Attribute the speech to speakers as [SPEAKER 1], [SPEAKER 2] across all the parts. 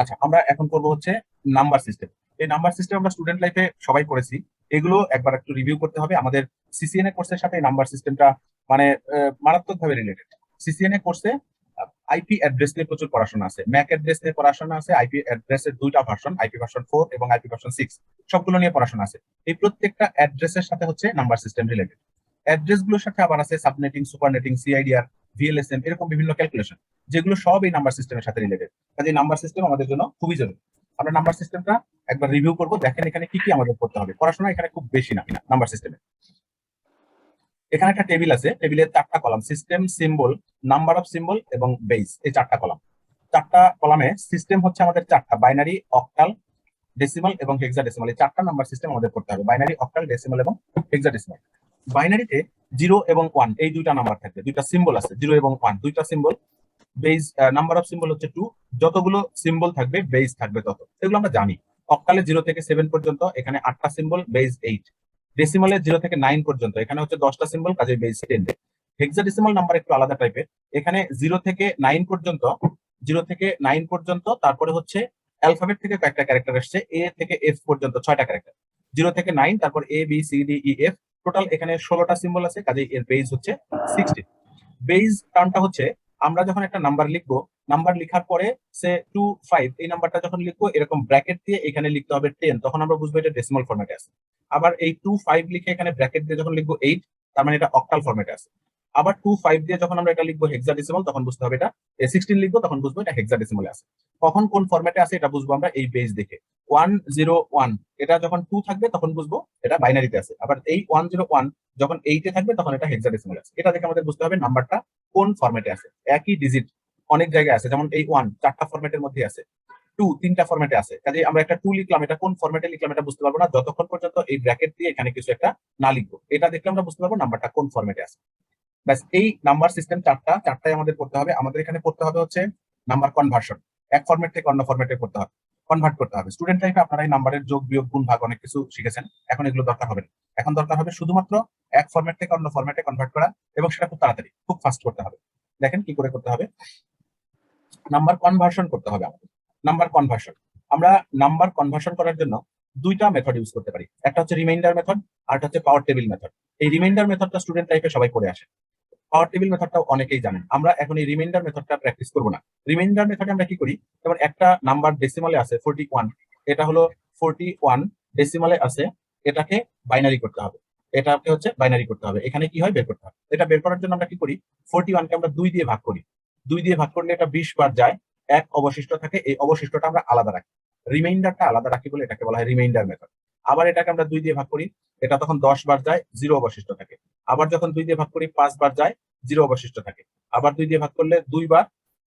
[SPEAKER 1] আচ্ছা, আমরা এখন করব হচ্ছে নাম্বার সিস্টেম। এই নাম্বার সিস্টেম আমরা স্টুডেন্ট লাইফে সবাই করেছি। এগুলো একবার একটু রিভিউ করতে হবে। আমাদের সিসিএনএ কোর্সের সাথে এই নাম্বার সিস্টেমটা মানে মারাত্মকভাবে রিলেটেড। সিসিএনএ কোর্সে আইপি অ্যাড্রেস নিয়ে প্রচুর পড়াশোনা আছে, ম্যাক অ্যাড্রেস নিয়ে পড়াশোনা আছে, আইপি অ্যাড্রেসের দুইটা ভার্সন, আইপি ভার্সন 4 এবং আইপি ভার্সন 6, সবগুলো নিয়ে পড়াশোনা আছে। এই প্রত্যেকটা অ্যাড্রেসের সাথে হচ্ছে নাম্বার সিস্টেম রিলেটেড। অ্যাড্রেস গুলোর সাথে আবার আছে সাবনেটিং, সুপারনেটিং, সিআইডিআর, ভিএলএসএম, এরকম বিভিন্ন ক্যালকুলেশন, যেগুলো সব এই নাম্বার সিস্টেমের সাথে রিলেটেড। কাজে নাম্বার সিস্টেম আমাদের জন্য খুবই জরুরি। আমরা নাম্বার সিস্টেমটা একবার রিভিউ করব। দেখেন এখানে কি কি আমাদের করতে হবে। পড়াশোনা এখানে খুব বেশি না নাম্বার সিস্টেমে। এখানে একটা টেবিল আছে, টেবিলের চারটা column, system, symbol, number of symbol এবং বেস, এই চারটা কলাম। চারটা কলামে সিস্টেম হচ্ছে আমাদের চারটা, বাইনারি, অক্টাল, ডেসিমাল এবং হেক্সাডেসিমাল। এই চারটা নাম্বার সিস্টেম আমাদের করতে হবে, বাইনারি, অক্টাল, ডেসিমাল এবং হেক্সাডেসিমাল। বাইনারিতে 0 এবং 1 এই দুইটা নাম্বার থাকবে, দুইটা সিম্বল আছে 0 এবং 1, দুইটা symbol. Base, number of symbol হচ্ছে 2, যতগুলো সিম্বল থাকবে বেস থাকবে তত, এগুলো আমরা জানি। অক্টালে 0 থেকে 7 পর্যন্ত, এখানে 8টা সিম্বল, বেস 8। ডেসিমালে 0 থেকে 9 পর্যন্ত, এখানে হচ্ছে 10টা সিম্বল, কাজে বেস 10। হেক্সাডেসিমাল নাম্বার একটু আলাদা টাইপের। এখানে 0 থেকে 9 পর্যন্ত, 0 থেকে 9 পর্যন্ত, তারপরে হচ্ছে অ্যালফাবেট থেকে কয়েকটা ক্যারেক্টার আসছে, এ থেকে এফ পর্যন্ত 6টা ক্যারেক্টার। 0 থেকে 9, তারপর A B C D E F, total এখানে 16টা সিম্বল আছে, কাজে এর বেস হচ্ছে 60। বেস টার্মটা হচ্ছে আমরা যখন একটা নাম্বার লিখবো, নাম্বার লেখার পরে সে 2 5, এই নাম্বারটা যখন লিখবো এরকম ব্র্যাকেট দিয়ে এখানে লিখতে হবে 10, তখন আমরা বুঝবো এটা ডেসিমাল ফরম্যাটে আছে। আবার এই 2 5 লিখে এখানে ব্র্যাকেট দিয়ে যখন লিখবো 8, তার মানে এটা অক্টাল ফরম্যাটে আছে। আবার 2 5 দিয়ে যখন আমরা এটা লিখবো হেক্সাডেসিমাল, তখন বুঝতে হবে এটা 16 লিখবো, তখন বুঝবো এটা হেক্সাডেসিমালে আছে। কখন কোন ফরম্যাটে আছে এটা বুঝবো আমরা এই বেস দেখে। 1 0 1, এটা যখন 2 থাকবে তখন বুঝবো এটা বাইনারিতে আছে। আবার এই 1 0 1 যখন 8 এ থাকবে তখন এটা হেক্সাডেসিমাল আছে। এটা দেখে আমাদের বুঝতে হবে নাম্বারটা কোন ফরম্যাটে আছে। একই ডিজিট অনেক জায়গায় আছে, যেমন এই 1 4টা ফরম্যাটের মধ্যে আছে, 2 3টা ফরম্যাটে আছে। কাজে আমরা একটা 2 লিখলাম, এটা কোন ফরম্যাটে লিখলাম এটা বুঝতে পারবো না যতক্ষণ পর্যন্ত এই ব্র্যাকেট দিয়ে এখানে কিছু একটা না লিখবো। এটা দেখলে আমরা বুঝতে পারবো নাম্বারটা কোন ফরম্যাটে আছে। ব্যাস, এই নাম্বার সিস্টেম চারটাই আমাদের করতে হবে। আমাদের এখানে করতে হবে হচ্ছে নাম্বার কনভার্সন, এক ফরম্যাট থেকে অন্য ফরম্যাটে করতে হবে, কনভার্ট করতে হবে। স্টুডেন্ট লাইফে আপনারা এই নাম্বারের যোগ বিয়োগ গুণ ভাগ অনেক কিছু শিখেছেন, এখন এগুলো দরকার হবে না। এখন দরকার হবে শুধুমাত্র এক ফরম্যাট থেকে অন্য ফরম্যাটে কনভার্ট করা, এবং সেটা খুব তাড়াতাড়ি, খুব ফাস্ট করতে হবে। দেখেন কি করে করতে হবে। নাম্বার কনভার্সন করতে হবে আমাদের। নাম্বার কনভার্সন, আমরা নাম্বার কনভার্সন করার জন্য দুইটা মেথড ইউজ করতে পারি, একটা হচ্ছে রিমাইন্ডার মেথড, আর একটা হচ্ছে পাওয়ার টেবিল মেথড। এই রিমাইন্ডার মেথডটা স্টুডেন্ট লাইফে সবাই করে আসে, পাওয়ার টেবিল মেথডটা অনেকেই জানেন। আমরা এখন এই রিমাইন্ডার মেথডটা প্র্যাকটিস করবো না। রিমাইন্ডার মেথডে আমরা কি করি, যেমন একটা নাম্বার ডেসিমালে আছে 41, এটা হলো 41 ডেসিমালে আছে, এটাকে বাইনারি করতে হবে। এটাকে হচ্ছে বাইনারি করতে হবে, এখানে কি হয় বের করতে হবে। এটা বের করার জন্য আমরা কি করি, 41কে আমরা 2 দিয়ে ভাগ করি। 2 দিয়ে ভাগ করলে এটা 20 বার যায়, এক অবশিষ্ট থাকে, এই অবশিষ্টটা আমরা আলাদা রাখি, রিমাইন্ডারটা আলাদা রাখি বলে এটাকে বলা হয় রিমাইন্ডার মেথড। আবার এটাকে আমরা 2 দিয়ে ভাগ করি, এটা তখন 10 বার যায়, 0 অবশিষ্ট থাকে। আবার যখন 2 দিয়ে ভাগ করি 5 বার যায়, 0 অবশিষ্ট থাকে। আবার 2 দিয়ে ভাগ করলে 2 বার,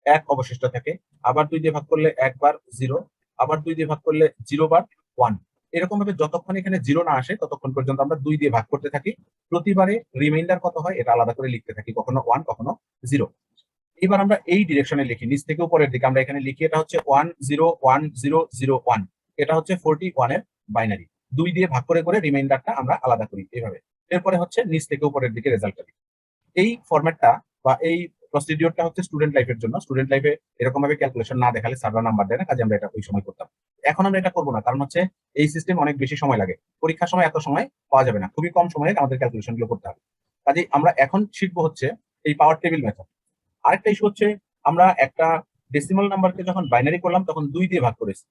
[SPEAKER 1] 1 অবশিষ্ট থাকে। আবার 2 দিয়ে ভাগ করলে 1 বার, 0। আবার 2 দিয়ে ভাগ করলে 0 বার, 1। এরকম ভাবে যতক্ষণ এখানে 0 না আসে ততক্ষণ পর্যন্ত আমরা 2 দিয়ে ভাগ করতে থাকি। প্রতিবারে রিমাইন্ডার কত হয় এটা আলাদা করে লিখতে থাকি, কখনো 1 কখনো 0। এবার আমরা এই ডিরেকশনে লিখি, নিচ থেকে উপরের দিকে আমরা এখানে লিখি, এটা হচ্ছে 1 0 1 0 0 1, এটা হচ্ছে 41 এর বাইনারি। 2 দিয়ে ভাগ করে করে রিমাইন্ডারটা আমরা আলাদা করি এইভাবে। এরপরে হচ্ছে নিচ থেকে উপরের দিকে রেজাল্টটা দিই। এই ফরম্যাটটা বা এই প্রসিডিওরটা হচ্ছে স্টুডেন্ট লাইফের জন্য। স্টুডেন্ট লাইফে এরকম ভাবে ক্যালকুলেশন না দেখালে সার্ভার নাম্বার দেয় না, কাজে আমরা এটা ওই সময় করতাম। এখন আমরা এটা করবো না, কারণ হচ্ছে এই সিস্টেম অনেক বেশি সময় লাগে, পরীক্ষার সময় এত সময় পাওয়া যাবে না, খুবই কম সময়ে আমাদের ক্যালকুলেশন গুলো করতে হবে। কাজে আমরা এখন শিখবো হচ্ছে এই পাওয়ার টেবিল মেথড। আরেকটা ইস্যু হচ্ছে, আমরা একটা ডেসিমাল নাম্বারকে যখন বাইনারি করলাম তখন 2 দিয়ে ভাগ করেছি,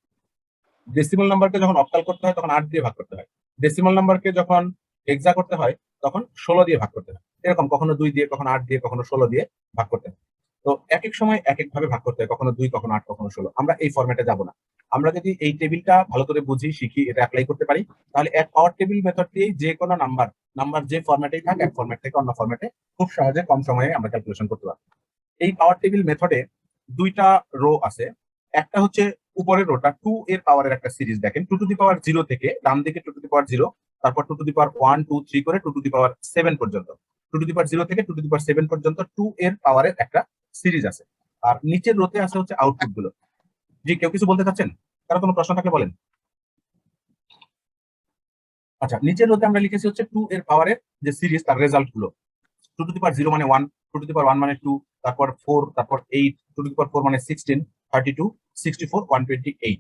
[SPEAKER 1] ডেসিমাল নাম্বারকে যখন অক্টাল করতে হয় তখন 8 দিয়ে ভাগ করতে হয়, ডেসিমাল নাম্বারকে যখন হেক্সা করতে হয় তখন 16 দিয়ে ভাগ করতে হয়। এরকম কখনো 2 দিয়ে, কখনো 8 দিয়ে, কখনো 16 দিয়ে ভাগ করতে হয়। তো এক এক সময় এক এক ভাবে ভাগ করতে হয়, কখনো 2, কখনো 8, কখনো 16। আমরা এই ফরম্যাটে যাব না। আমরা যদি এই টেবিলটা ভালো করে বুঝি, শিখি, এটা অ্যাপ্লাই করতে পারি, তাহলে এক পাওয়ার টেবিল মেথড দিয়ে যে কোনো নাম্বার, নাম্বার যে ফরম্যাটেই থাক, এক ফরম্যাট থেকে অন্য ফরম্যাটে খুব সহজে কম সময়ে আমরা ক্যালকুলেশন করতে পারবো। এই পাওয়ার টেবিল মেথডে দুইটা রো আছে। একটা হচ্ছে উপরের রোটা 2 এর পাওয়ারের একটা সিরিজ, দেখেন 2 টু দি পাওয়ার 0 থেকে ডান দিকে 2 টু দি পাওয়ার 0, তারপর 2 টু দি পাওয়ার 1 2 3 করে 2 টু দি পাওয়ার 7 পর্যন্ত। 2 টু দি পাওয়ার 0 থেকে 2 টু দি পাওয়ার 7 পর্যন্ত 2 এর পাওয়ারের একটা সিরিজ আছে। আর নিচের রোতে আছে হচ্ছে আউটপুট গুলো। জি, কেউ কিছু বলতে চাচ্ছেন? কারো কোনো প্রশ্ন থাকলে বলেন। আচ্ছা, নিচের রোতে আমরা লিখেছি হচ্ছে 2 এর পাওয়ারের যে সিরিজ, তার রেজাল্ট গুলো। 2 টু দি পাওয়ার 0 মানে 1, টু টু দি পাওয়ার 1 মানে 2, তারপর 4, তারপর 8, টু টু দি পাওয়ার 4 মানে 16, 32, 64, 128।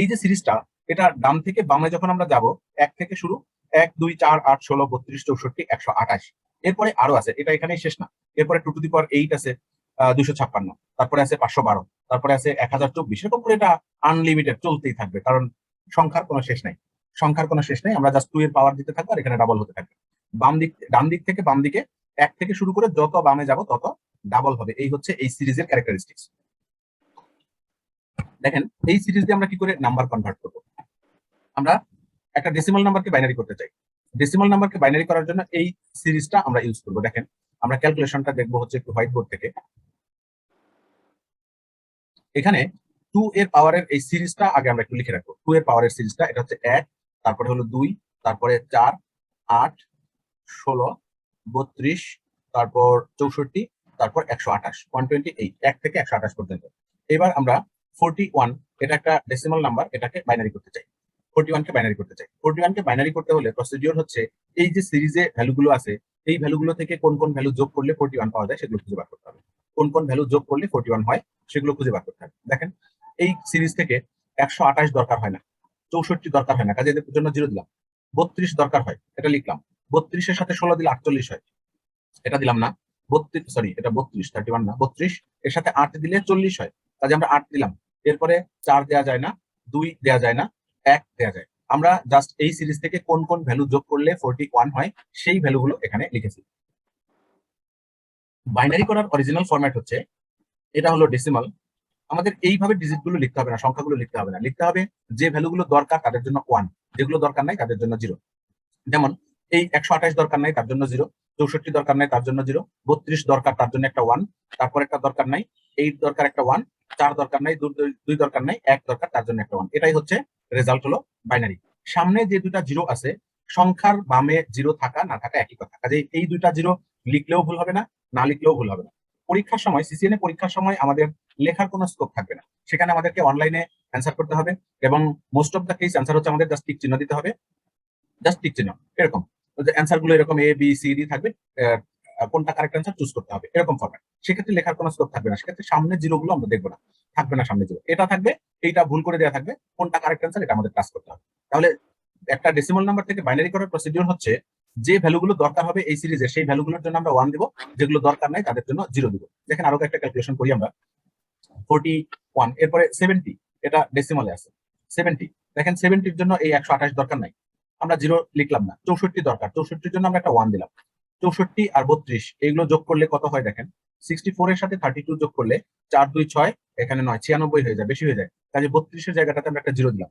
[SPEAKER 1] এই যে সিরিজটা, এটা ডান থেকে বামে যখন আমরা যাব, এক থেকে শুরু, 1 2 4 8 16 32 64 128। এরপরে আরো আছে, এটা এখানেই শেষ না। এরপরে টু টু দি পাওয়ার 8 আছে 256, তারপরে আছে 512, তারপরে আছে 1024। এরকম করে এটা আনলিমিটেড চলতেই থাকবে, কারণ সংখ্যার কোনো শেষ নাই। সংখ্যার কোনো শেষ নাই, আমরা জাস্ট 2 এর পাওয়ার দিতে থাকবো আর এখানে ডাবল হতে থাকবে। ডান দিক থেকে বাম দিকে, এক থেকে শুরু করে যত বামে যাব তত ডাবল হবে। এই হচ্ছে এই সিরিজের ক্যারেক্টারিস্টিক্স। দেখেন এই সিরিজ দিয়ে আমরা কি করে নাম্বার কনভার্ট করব। আমরা একটা ডেসিমাল নাম্বারকে বাইনারি করতে চাই। ডেসিমাল নাম্বারকে বাইনারি করার জন্য এই সিরিজটা আমরা ইউজ করব। দেখেন আমরা ক্যালকুলেশনটা দেখবো হচ্ছে একটু হোয়াইট বোর্ড থেকে। এখানে 2 এর পাওয়ারের এই সিরিজটা আগে আমরা একটু লিখে রাখবো। 2 এর পাওয়ারের সিরিজটা, এটা হচ্ছে 1, তারপরে হলো 2, তারপরে 4, 8, 16, 32, তারপর 64, তারপর 128, 128, 1 থেকে 128 পর্যন্ত। এবার আমরা 41, এটা একটা ডেসিমাল নাম্বার, এটাকে বাইনারি করতে চাই। 41 কে বাইনারি করতে চাই। 41 কে বাইনারি করতে হলে প্রসিডিওর হচ্ছে, এই যে সিরিজে ভ্যালুগুলো আছে, এই ভ্যালুগুলো থেকে কোন কোন ভ্যালু যোগ করলে 41 পাওয়া যায় সেগুলো খুঁজে বার করতে হবে। কোন কোন ভ্যালু যোগ করলে 41 হয় সেগুলো খুঁজে বার করতে হবে। দেখেন এই সিরিজ থেকে 128 দরকার হয় না, 64 দরকার হয় না, কাজে এদের জন্য 0 দিলাম। 32 দরকার হয়, এটা লিখলাম। 32 এর সাথে 16 দিলে 48 হয়, এটা দিলাম না। 32, সরি এটা 32, 31 না, 32 এর সাথে 8 দিলে 40 হয়, কাজে আমরা 8 দিলাম। এরপরে 4 দেয়া যায় না, 2 দেয়া যায় না, 1 দেয়া যায়। আমরা জাস্ট এই সিরিজ থেকে কোন কোন ভ্যালু যোগ করলে 41 হয় সেই ভ্যালুগুলো এখানে লিখেছি। বাইনারি করার অরিজিনাল ফরম্যাট হচ্ছে, এটা হলো ডেসিমাল। আমাদের এইভাবে ডিজিট গুলো লিখতে হবে না, সংখ্যাগুলো লিখতে হবে না, লিখতে হবে যে ভ্যালুগুলো দরকার তাদের জন্য 1, যেগুলো দরকার নাই তাদের জন্য 0। যেমন এই 128 দরকার নাই, তার জন্য 0। 64 দরকার নাই, তার জন্য 0। 32 দরকার, তার জন্য একটা 1। তারপর একটা দরকার নাই, 8 দরকার, একটা 1। 4 দরকার নাই, 2 দরকার নাই, 1 দরকার, তার জন্য একটা 1। এটাই হচ্ছে রেজাল্ট, হলো বাইনারি। সামনে যে দুটা জিরো আছে, সংখ্যার বামে জিরো থাকা না থাকা একই কথা, কাজে এই দুইটা জিরো লিখলেও ভুল হবে না, না লিখলেও ভুল হবে না। পরীক্ষার সময়, সিসিএন এ পরীক্ষার সময় আমাদের লেখার কোনো স্কোপ থাকবে না, সেখানে আমাদেরকে অনলাইনে অ্যান্সার করতে হবে, এবং most of the case answer হচ্ছে আমাদের জাস্ট টিক চিহ্ন দিতে হবে, জাস্ট টিক চিহ্ন, এরকম। অ্যান্সার গুলো এরকম এ বি সি ডি থাকবে, কোনটা কারেক্ট অ্যান্সার চুজ করতে হবে, এরকম ফরম্যাট। সেক্ষেত্রে লেখার কোনো স্কোপ থাকবে না, সেক্ষেত্রে সামনে জিরো গুলো আমরা দেখবো না, থাকবে না সামনে জিরো, এটা থাকবে, এইটা ভুল করে দেওয়া থাকবে, কোনটা কারেক্ট অ্যান্সার এটা আমাদের কাজ করতে হবে। তাহলে একটা ডেসিমাল নাম্বার থেকে বাইনারি করার প্রসিডিউর হচ্ছে, যে ভ্যালুগুলো দরকার হবে এই সিরিজে সেই ভ্যালুগুলোর জন্য আমরা 1 দিব, যেগুলো দরকার নাই তাদের জন্য 0 দিব। দেখেন আরো একটা ক্যালকুলেশন করি আমরা। 41, এরপরে 70, এটা ডেসিমালে আছে 70। দেখেন 70 এর জন্য এই 128 দরকার নাই, আমরা 0 লিখলাম না। 64 দরকার, 64 এর জন্য আমরা একটা 1 দিলাম। 64 আর 32 এইগুলো যোগ করলে কত হয় দেখেন, 64 এর সাথে 32 যোগ করলে 4 2 6, এখানে 9, 96 হয়ে যায়, বেশি হয়ে যায়, কাজে 32 এর জায়গাটাতে আমরা একটা 0 দিলাম।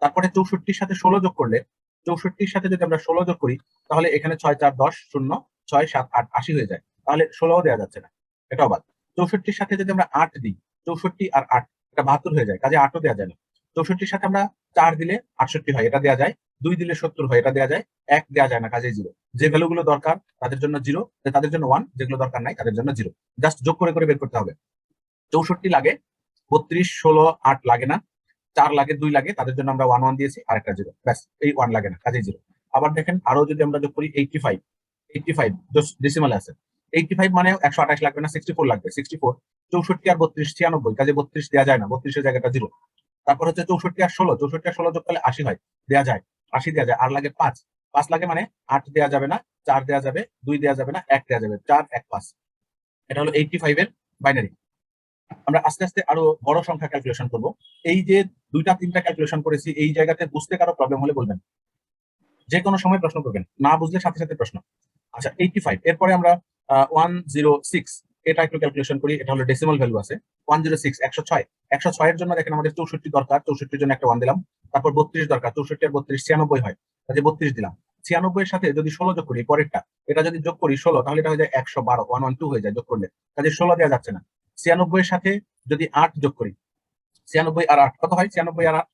[SPEAKER 1] তারপরে 64 এর সাথে 16 যোগ করলে, 64 এর সাথে যদি আমরা 16 যোগ করি, তাহলে এখানে 6 4 10 0, 6 7 8 80 হয়ে যায়, তাহলে 16 দেওয়া যাচ্ছে না, এটাও বাদ। 64 এর সাথে যদি আমরা 8 দিই, 64 আর 8 এটা 72 হয়ে যায়, কাজে 8ও দেওয়া যায় না। 64 এর সাথে আমরা 4 দিলে 68 হয়, এটা দেওয়া যায়। 2 দিলে 70 হয়, এটা দেওয়া যায়। 1 দেওয়া যায় না, কাজে 0। যে ভ্যালুগুলো দরকার তাদের জন্য 0, তাদের জন্য 1, যেগুলো দরকার নাই তাদের জন্য 0। জাস্ট যোগ করে করে বের করতে হবে। 64 লাগে, 32 16 8 লাগে না, 4 লাগে, 2 লাগে, তাদের জন্য আমরা 1 1 দিয়েছি, আর একটা 0, ব্যাস, এই 1 লাগে না, কাজে 0। আবার দেখেন আরো যদি আমরা যোগ করি 85, 85 ডেসিমালে আছে। 85 মানে 128 লাগবে না, 64 লাগবে, 64। 64 আর 32 96, কাজে 32 দেওয়া যায় না, 32 এর জায়গাটা 0। তারপর হচ্ছে 64 আর 16, 64 আর 16 যোগ করলে 80 হয়, দেওয়া যায়, 80 দেওয়া যায়। আর লাগে 5, 5 লাগে মানে 8 দেওয়া যাবে না, 4 দেওয়া যাবে, 2 দেওয়া যাবে না, 1 দেওয়া যাবে, 4 1 5। এটা হলো 85 এর বাইনারি। আমরা আস্তে আস্তে আরো বড় সংখ্যা ক্যালকুলেশন করব। এই যে দুইটা তিনটা ক্যালকুলেশন করেছি, এই জায়গাতে বুঝতে কারো প্রবলেম হলে বলবেন, যে কোনো সময় প্রশ্ন করবেন, না বুঝলে সাথে সাথে প্রশ্ন। আচ্ছা 85, এরপরে আমরা 106, এটা একটু ক্যালকুলেশন করি। এটা হলো ডেসিমাল ভ্যালু আছে 106, 106। 106 এর জন্য দেখেন আমাদের 64 দরকার, 64 এর জন্য একটা 1 দিলাম। তারপর 32 দরকার, 64 আর 32 96 হয়, কাজে 32 দিলাম। 96 এর সাথে যদি 16 যোগ করি, পরেরটা এটা যদি যোগ করি 16, তাহলে এটা হয়ে যায় 112, 112 হয়ে যায় যোগ করলে, কাজে 16 দেওয়া যাচ্ছে না। 96 এর সাথে যদি 8 যোগ করি, 96 আর 8 কত হয়, 96 আর 8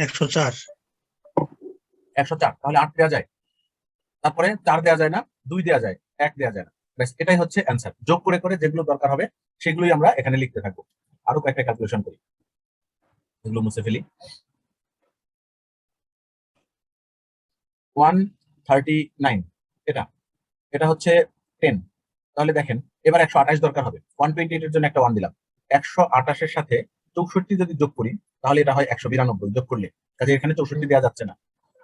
[SPEAKER 2] 104।
[SPEAKER 1] 104, তাহলে 8 দেওয়া যায়। তারপরে 4 দেওয়া যায় না, 2 দেওয়া যায়, 1 দেওয়া যায় না, ব্যাস এটাই হচ্ছে অ্যান্সার। যোগ করে করে যেগুলো দরকার হবে সেগুলোই আমরা এখানে লিখতে থাকবো। আরো কয়েকটা ক্যালকুলেশন করি, এগুলো মুছে ফেলি। 139, এটা এটা হচ্ছে 10। তাহলে দেখেন এবার 128 দরকার হবে, 128 এর জন্য একটা 1 দিলাম। 128 এর সাথে 64 যদি যোগ করি তাহলে এটা হয় 192 যোগ করলে, কাজে এখানে 64 দেওয়া যাচ্ছে না।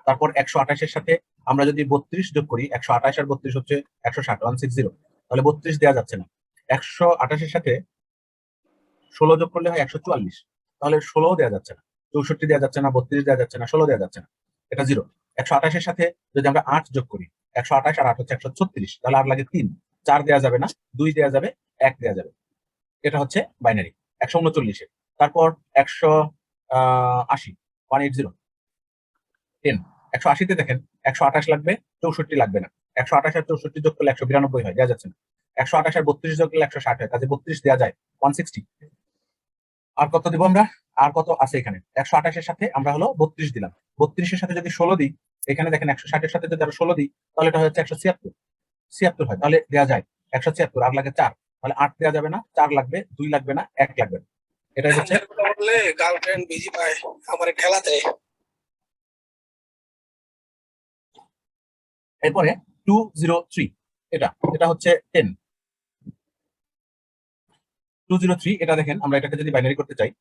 [SPEAKER 1] তারপর 128 এর সাথে আমরা যদি 32 যোগ করি, 128 আর 32 হচ্ছে 160, 160, তাহলে 32 দেওয়া যাচ্ছে না। 128 এর সাথে 16 যোগ করলে হয় 144, তাহলে 16 দেওয়া যাচ্ছে না। 64 দেওয়া যাচ্ছে না, 32 দেওয়া যাচ্ছে না, 16 দেওয়া যাচ্ছে না, এটা 0। 128 এর সাথে যদি আমরা 8 যোগ করি, 128 আর 8 হচ্ছে 136, তাহলে আর লাগে 3, 4 দেওয়া যাবে না, 2 দেওয়া যাবে, 1 দেওয়া যাবে। এটা হচ্ছে বাইনারি 139 এর। তারপর 180, 180, 10। 180 তে দেখেন 128 লাগবে, 64 লাগবে না। 128 আর 64 যোগ করলে 192 হয়, দেওয়া যাচ্ছে না। 128 আর 32 যোগ করলে 160 হয়, কাজে 32 দেওয়া যায়, 160। আর কত দিব আমরা? আর কত আছে এখানে? 128 এর সাথে আমরা হলো 32 দিলাম। 32 এর সাথে যদি 16 দিই, এখানে দেখেন 160 এর সাথে যদি আরো 16 দিই, তাহলে এটা হচ্ছে 176, 76 হয়, তাহলে দেওয়া যায় 176। আর লাগে 4, তাহলে 8 দেওয়া যাবে না, 4 লাগবে, 2 লাগবে না, 1 লাগবে না। এটাই হচ্ছে।
[SPEAKER 2] বললে গার্লফ্রেন্ড বিজি পায় আমার ঠেলাতে।
[SPEAKER 1] এরপরে 203, এটা এটা হচ্ছে 10। 203 এটা দেখেন আমরা এটাকে যদি বাইনারি করতে চাই,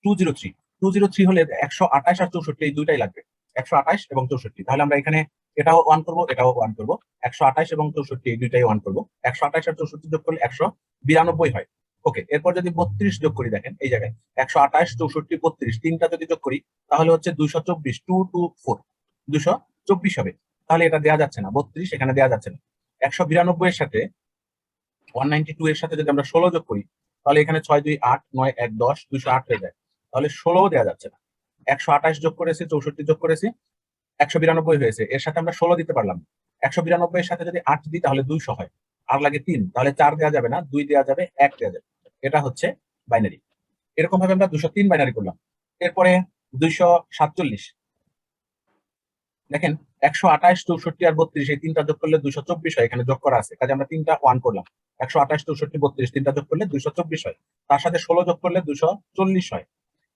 [SPEAKER 1] 203, 203 হলে 128 আর 64 এই দুইটাই লাগবে, 128 এবং 64। তাহলে আমরা এখানে এটাও 1 করব, এটাও 1 করব, 128 এবং 64 এই দুইটাই 1 করব। 128 আর 64 যোগ করলে 192 হয়। ওকে, এরপর যদি 32 যোগ করি, দেখেন এই জায়গায় 128, 64, 32 তিনটা যদি যোগ করি তাহলে হচ্ছে 224, 224, 224 হবে। তাহলে এটা দেওয়া যাচ্ছে না, 32 এখানে দেওয়া যাচ্ছে না। 192 এর সাথে 192 এর সাথে যদি আমরা 16 যোগ করি, তাহলে এখানে 6 2 8 9 1 10, 208 হয়ে যায়, তাহলে 16 দেওয়া যাচ্ছে না। 128 যোগ করেছি, 64 যোগ করেছি, 192 হয়েছে, এর সাথে আমরা 16 দিতে পারলাম। 192 এর সাথে যদি 8 দিই তাহলে 200 হয়, আর লাগে 3, তাহলে 4 দেওয়া যাবে না, 2 দেওয়া যাবে, 1 দেওয়া যাবে। এটা হচ্ছে বাইনারি। এরকম ভাবে আমরা 203 বাইনারি করলাম। এরপরে 247, দেখেন 128, 64 আর 32 এই তিনটা যোগ করলে 224 হয়, এখানে যোগ করা আছে, কাজে আমরা তিনটা 1 করলাম। 128, 64, 32 তিনটা যোগ করলে 224 হয়, তার সাথে 16 যোগ করলে 240 হয়।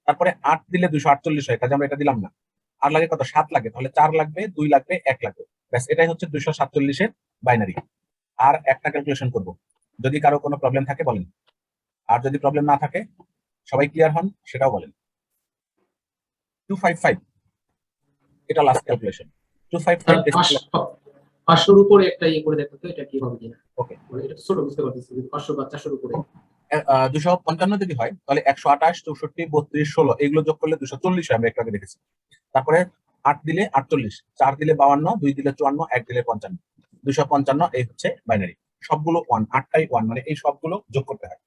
[SPEAKER 1] তারপরে 8 দিলে 248 হয়, কাজে আমরা এটা দিলাম না। আর লাগে কত? 7 লাগে, তাহলে 4 লাগবে, 2 লাগবে, 1 লাগবে। ব্যাস, এটাই হচ্ছে 247 এর বাইনারি। আর একটা ক্যালকুলেশন করব, যদি কারো কোনো প্রবলেম থাকে বলেন, আর যদি প্রবলেম না থাকে, সবাই ক্লিয়ার হন সেটাও বলেন। 255, এটা লাস্ট ক্যালকুলেশন। 255 ডেসিমাল।
[SPEAKER 3] 500-র উপরে একটা ইয়ে করে দেখো তো এটা কি হবে কিনা।
[SPEAKER 1] ওকে,
[SPEAKER 3] মানে এটা ছোট বুঝতে পারতেছি, 500 বা 400-র উপরে
[SPEAKER 1] 255 যদি হয় তাহলে 128, 64, 32, 16 এগুলো যোগ করলে 240 হয়, আমরা একটু আগে দেখেছি। তারপরে 8 দিলে 48, 4 দিলে 52, 2 দিলে 54, 1 দিলে 55, 255 এই হচ্ছে বাইনারি। সবগুলো 1, 8টাই 1, মানে এই সবগুলো যোগ করতে হয়।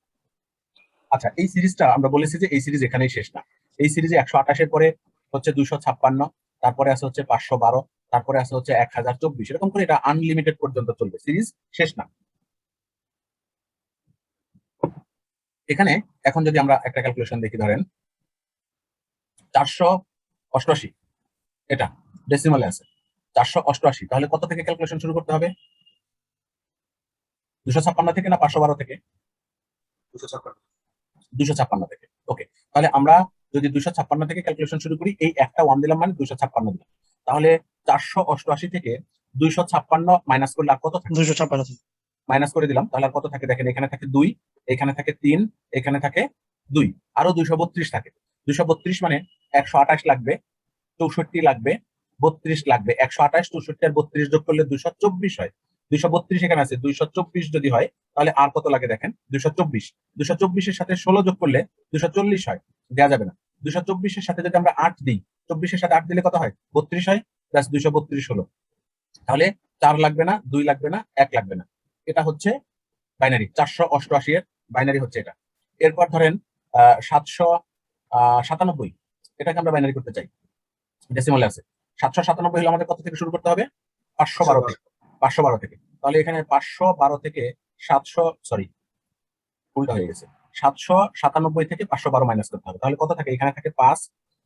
[SPEAKER 1] আচ্ছা, এই সিরিজটা আমরা বলেছি যে এই সিরিজ এখানেই শেষ না। এই সিরিজে 128 এর পরে হচ্ছে 256, তারপরে আছে হচ্ছে 512, তারপরে আছে হচ্ছে 1024, এরকম করে এটা আনলিমিটেড পর্যন্ত চলবে, সিরিজ শেষ না। এখানে এখন যদি আমরা একটা ক্যালকুলেশন দেখি, ধরেন 488, এটা ডেসিমালে আছে 488, তাহলে কত থেকে ক্যালকুলেশন শুরু করতে হবে? 256 থেকে না 512 থেকে? 256 থেকে। ওকে, তাহলে আমরা যদি 256 থেকে ক্যালকুলেশন শুরু করি, এই একটা 1 দিলাম মানে 256 দিলাম, তাহলে 488 থেকে 256 মাইনাস করলে আর কত থাকে?
[SPEAKER 2] 256
[SPEAKER 1] মাইনাস করে দিলাম, তাহলে আর কত থাকে? দেখেন এখানে থাকে 2, এখানে থাকে 3, এখানে থাকে 2, আরো 232 থাকে। 232 মানে 128 লাগবে, 64 লাগবে, 32 লাগবে। 128, 64 আর 32 যোগ করলে 224 হয়। 232 এখানে আছে, 224 যদি হয় তাহলে আর কত লাগে? দেখেন 224, 224 এর সাথে 16 যোগ করলে 240 হয়, দেওয়া যাবে না। 224 এর সাথে যদি আমরা 8 দিই, 24 এর সাথে 8 দিলে কত হয়? 32 হয়, প্লাস 232 হলো, তাহলে 4 লাগবে না, 2 লাগবে না, 1 লাগবে না। এটা হচ্ছে বাইনারি। 488 এর বাইনারি হচ্ছে এটা। এরপর ধরেন 797, এটাকে আমরা বাইনারি করতে চাই, ডেসিমালে আছে। 797 হলে আমাদের কত থেকে শুরু করতে হবে? 512 থেকে। 512 থেকে, তাহলে এখানে 512 থেকে 700, সরি উল্টা হয়ে গেছে, 797 থেকে 512 মাইনাস করতে হবে, তাহলে কত থাকে? এখানে থাকে 5,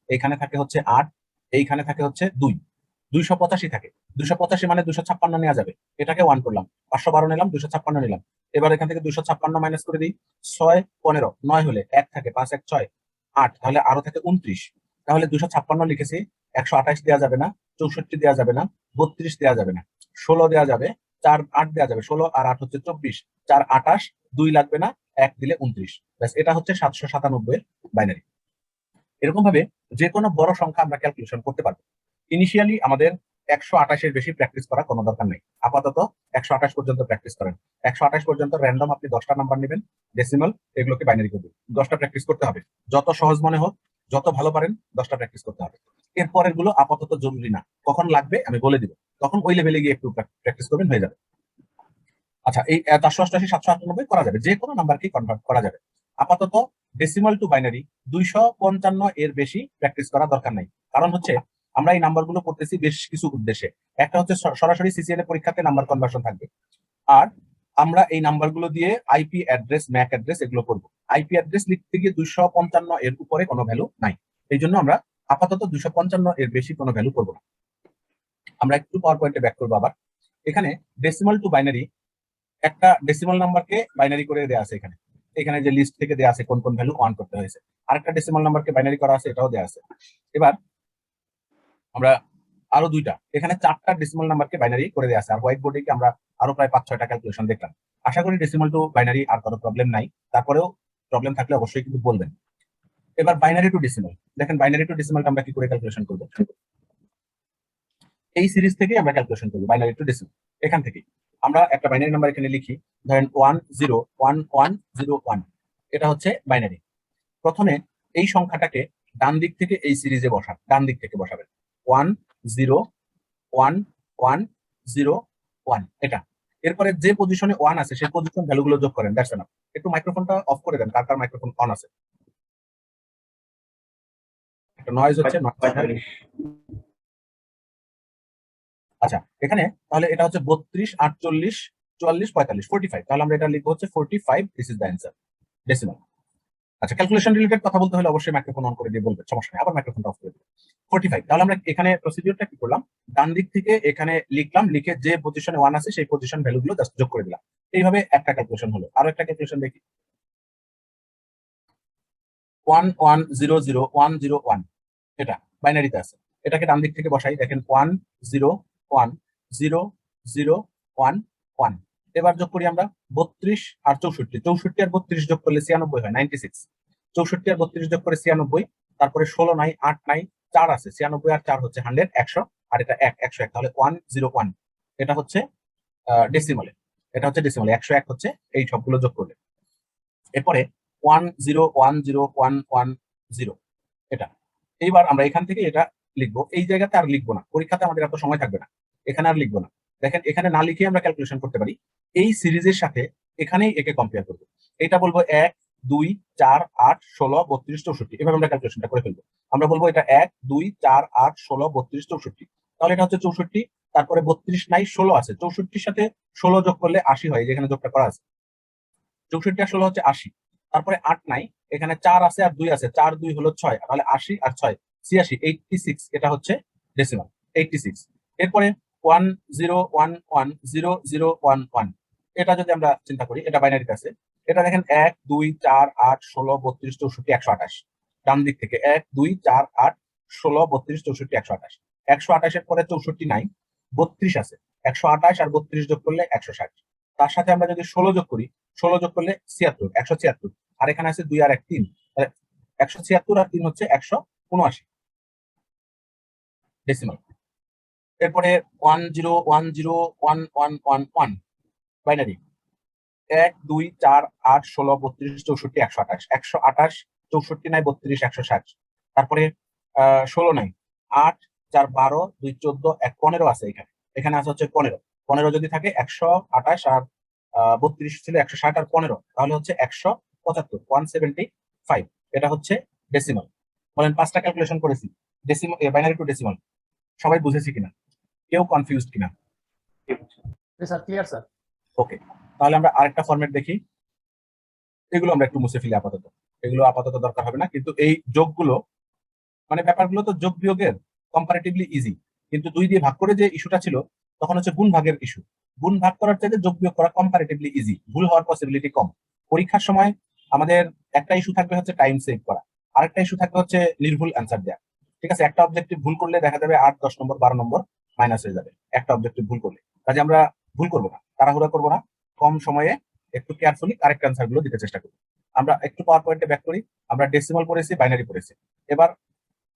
[SPEAKER 1] এইখানে থাকে হচ্ছে 8, এইখানে থাকে হচ্ছে 2, 285 থাকে। 285 মানে 256 নেওয়া যাবে, এটাকে 1 করলাম, 512 নিলাম, 256 নিলাম। এবার এখান থেকে 256 মাইনাস করে দিই, 6 15, 9 হলে 1 থাকে, 5 1 6 8, তাহলে আরো থাকে 29। তাহলে 256 লিখেছি, 128 দেওয়া যাবে না, 64 দেওয়া যাবে না, 32 দেওয়া যাবে না, 16 দেওয়া যাবে, 4 8 দেওয়া যাবে, 16 আর 8 হচ্ছে 24, 4 28, 2 লাগবে না, 1 দিলে 29। ব্যাস, এটা হচ্ছে 797 এর বাইনারি। এরকম ভাবে যে কোনো বড় সংখ্যা আমরা ক্যালকুলেশন করতে পারবো। ইনিশিয়ালি আমাদের 128 এর বেশি প্র্যাকটিস করা কোনো দরকার নেই, আপাতত 128 পর্যন্ত প্র্যাকটিস করেন। 128 পর্যন্ত র্যান্ডম আপনি 10টা নাম্বার নেবেন, ডেসিমাল, এগুলোকে বাইনারি করবেন। 10টা প্র্যাকটিস করতে হবে, যত সহজ মনে হোক, যত ভালো পারেন 10টা প্র্যাকটিস করতে হবে। এরপরের গুলো আপাতত জরুরি না, কখন লাগবে আমি বলে দিব, তখন ওই লেভেলে গিয়ে একটু প্র্যাকটিস করবেন, হয়ে যাবে। আচ্ছা, এই 488 798 করা যাবে, যে কোনো নাম্বারকেই কনভার্ট করা যাবে। আপাতত ডেসিমাল টু বাইনারি 255 এর বেশি প্র্যাকটিস করা দরকার নাই। কারণ হচ্ছে আমরা এই নাম্বারগুলো করতেছি বেশ কিছু উদ্দেশ্যে। একটা হচ্ছে সরাসরি সিসিএন এর পরীক্ষাতে নাম্বার কনভার্সন থাকবে, আর আমরা এই নাম্বারগুলো দিয়ে আইপি অ্যাড্রেস, ম্যাক অ্যাড্রেস এগুলো করবো। আইপি অ্যাড্রেস লিখতে গিয়ে 255 এর উপরে কোনো ভ্যালু নাই, এই জন্য আমরা আপাতত 255 এর বেশি কোনো ভ্যালু করবো না। আমরা একটু পাওয়ার পয়েন্টে ব্যাক করবো আবার। এখানে ডেসিমাল টু বাইনারি, একটা ডেসিমাল নাম্বারকে বাইনারি করে দেওয়া আছে, এখানে এখানে যে লিস্ট থেকে দেওয়া আছে কোন কোন ভ্যালু অন করতে হয়েছে, আরেকটা ডেসিমাল নাম্বারকে বাইনারি করা আছে, এটাও দেওয়া আছে। এবার আমরা আরো দুইটা, এখানে 4টা ডেসিমাল নাম্বারকে বাইনারি করে দেওয়া আছে, আর হোয়াইট বোর্ডে আমরা আরো প্রায় 5-6টা ক্যালকুলেশন দেখলাম। আশা করি ডেসিমাল টু বাইনারি আর কোনো প্রবলেম নাই, তারপরেও প্রবলেম থাকলে অবশ্যই কিন্তু বলবেন। এবার বাইনারি টু ডেসিমাল, দেখেন বাইনারি টু ডেসিমালটা আমরা কি করে ক্যালকুলেশন করবো, এই সিরিজ থেকে আমরা ক্যালকুলেশন করবো বাইনারি টু ডেসিমাল। এখান থেকে আমরা একটা বাইনারি নাম্বার এখানে লিখি, ধরেন 101101, এটা হচ্ছে বাইনারি। প্রথমে এই সংখ্যাটাকে ডান দিক থেকে এই সিরিজে বসান, ডান দিক থেকে বসাবেন 101101, এটা। এরপরে যে পজিশনে 1 আছে সেই পজিশন ভ্যালুগুলো যোগ করেন, দ্যাটস এনাফ। একটু মাইক্রোফোনটা অফ করে দেন, কার কার মাইক্রোফোন অন আছে, একটা নয়েজ হচ্ছে। আচ্ছা, এখানে তাহলে এটা হচ্ছে 32 48 44 45 45, তাহলে আমরা এটা লিখবো হচ্ছে 45, this is the answer, decimal. আচ্ছা, ক্যালকুলেশন রিলেটেড কথা বলতে হলে অবশ্যই মাইক্রোফোন অন করে দিয়ে বলবেন, সমস্যা নেই, আবার মাইক্রোফোনটা অফ করে দিবেন। 45, তাহলে আমরা এখানে প্রসিডিউরটা কি করলাম, ডান দিক থেকে এখানে লিখলাম, লিখে যে পজিশনে 1 আছে সেই পজিশন ভ্যালুগুলো জাস্ট যোগ করে দিলাম। এইভাবে একটা ক্যালকুলেশন হলো। আরো একটা ক্যালকুলেশন দেখি, 1100101, এটা বাইনারিতে আছে, এটাকে ডান দিক থেকে বসাই, দেখেন 10100111। এবার যোগ করি আমরা 32 আর 64, 64 আর 32 যোগ করলে 96 হয়, 96। 64 আর 32 যোগ করে 96, তারপরে 16 নাই, 8 নাই, 4 আছে, 96 আর 4 হচ্ছে 100, 100, আর এটা 101, তাহলে 101। এটা হচ্ছে ডেসিমালে, এটা হচ্ছে ডেসিমালে 101 হচ্ছে এই সবগুলো যোগ করলে। এরপরে 10101110, এটা। এইবার আমরা এখান থেকে এটা লিখবো, এই জায়গাতে আর লিখবো না, পরীক্ষাতে আমাদের এত সময় থাকবে না, এখানে আর লিখবো না। দেখেন এখানে না লিখে আমরা ক্যালকুলেশন করতে পারি, এই সিরিজের সাথে এখানেই একে কম্পেয়ার করবো। এটা বলবো 1 2 4 8 16 32 64, এভাবে আমরা ক্যালকুলেশনটা করে ফেলবো। আমরা বলবো এটা 1 2 4 8 16 32 64, তাহলে এটা হচ্ছে 64, তারপরে 32 নাই, 16 আছে, 64-র সাথে 16 যোগ করলে 80 হয়, যেখানে যোগটা করা আছে, 64 আর 16 হচ্ছে 80। তারপরে 8 নাই, এখানে 4 আছে আর 2 আছে, 4 2 হলো 6, তাহলে 80 আর 6 86, 86, এটা হচ্ছে ডেসিমাল 86। এরপরে 10110011, এটা যদি আমরা চিন্তা করি, এটা বাইনারিতে আছে, এটা দেখেন 1 2 4 8 16 32 64 128, ডান দিক থেকে 1 2 4 8 16 32 64 128, 128 এর পরে 64 নাই, 32 আছে, 128 আর 32 যোগ করলে 160, তার সাথে আমরা যদি 16 যোগ করি, 16 যোগ করলে 76, 176, আর এখানে আছে 2 আর 1 3, 176 আর 3 হচ্ছে 179, ডেসিমাল। এরপরে 10101111, বাইনারি 1 2 4 8 16 32 64 128, 128 64 নাই, 32 160, তারপরে 16 নাই, 8 4 12 2 14 1 15 আছে, এখানে এখানে আছে হচ্ছে 15, 15 যদি থাকে 128 আর 32 ছিল 160 আর 15, তাহলে হচ্ছে 175, 175, এটা হচ্ছে ডেসিমাল। বলেন 5টা ক্যালকুলেশন করেছি, ডেসিমাল বাইনারি টু ডেসিমাল, সবাই বুঝেছি কিনা, কেউ কনফিউজড কিনা?
[SPEAKER 3] Sir clear sir.
[SPEAKER 1] ওকে, তাহলে আমরা আরেকটা ফরম্যাট দেখি, এগুলো আমরা একটু মুছে ফেলি আপাতত, এগুলো আপাতত দরকার হবে না। কিন্তু এই যোগগুলো, মানে ব্যাপারগুলো তো যোগ বিয়োগের কম্পারেটিভলি ইজি, কিন্তু 2 দিয়ে ভাগ করে যে ইস্যুটা ছিল তখন হচ্ছে গুণ ভাগের ইস্যু। গুণ ভাগ করার চাইতে যোগ বিয়োগ করা কম্পারেটিভলি ইজি, ভুল হওয়ার পসিবিলিটি কম। পরীক্ষার সময় আমাদের একটা ইস্যু থাকবে হচ্ছে টাইম সেভ করা, আরেকটা ইস্যু থাকবে হচ্ছে নির্ভুল অ্যান্সার দেওয়া। ঠিক আছে, একটা অবজেক্টিভ ভুল করলে দেখা যাবে 8 10 নম্বর 12 নম্বর মাইনাস হয়ে যাবে একটা অবজেক্টিভ ভুল করলে। কাজে আমরা ভুল করবো না, তাড়াহুড়া করবো না, কম সময়ে একটু কেয়ারফুলি কারেক্ট অ্যান্সার গুলো দিতে চেষ্টা করবো। আমরা একটু পাওয়ার পয়েন্টে ব্যাক করি। আমরা ডেসিমাল পড়েছি, বাইনারি পড়েছি, এবার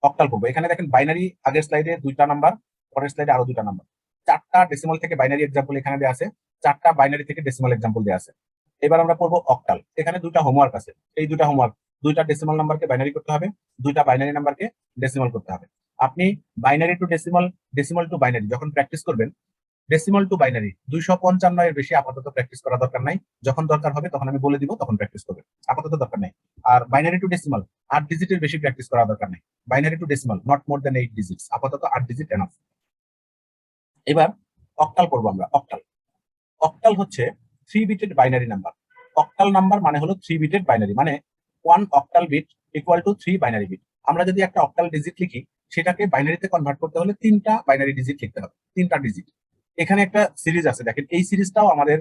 [SPEAKER 1] অক্টাল করবো। এখানে দেখেন বাইনারি আগের স্লাইডে 2টা নাম্বার, পরের স্লাইডে আরো 2টা নাম্বার, 4টা ডেসিমাল থেকে বাইনারি এক্সাম্পল এখানে দেওয়া আছে, 4টা বাইনারি থেকে ডেসিমাল এক্সাম্পল দেওয়া আছে। এবার আমরা পড়বো অক্টাল। এখানে 2টা হোমওয়ার্ক আছে, এই 2টা হোমওয়ার্ক, 2টা ডেসিমাল নাম্বারকে বাইনারি করতে হবে, 2টা বাইনারি নাম্বারকে ডেসিমাল করতে হবে। আপনি binary two decimal, decimal two binary যখন প্র্যাকটিস করবেন, ডেসিমাল টু বাইনারি 255 এর বেশি আপাতত প্র্যাকটিস করা দরকার নাই। যখন দরকার হবে তখন আমি বলে দিব, তখন প্র্যাকটিস করবেন, আপাতত দরকার নাই। আর বাইনারি টু ডেসিমাল 8 ডিজিটের বেশি প্র্যাকটিস করা দরকার নাই। Binary two decimal not more than 8 digits, আপাতত 8 ডিজিট এনাফ। এবার অক্টাল করবো আমরা। অক্টাল, অক্টাল হচ্ছে 3 bited binary number. Octal number মানে হলো 3 বিটেড বাইনারি, মানে 1 octal bit equal to 3 binary bit. আমরা যদি একটা অক্টাল ডিজিট লিখি, সেটাকে বাইনারিতে কনভার্ট করতে হলে 3টা বাইনারি ডিজিট লিখতে হবে, 3টা ডিজিট। এখানে একটা সিরিজ আছে, দেখেন এই সিরিজটাও আমাদের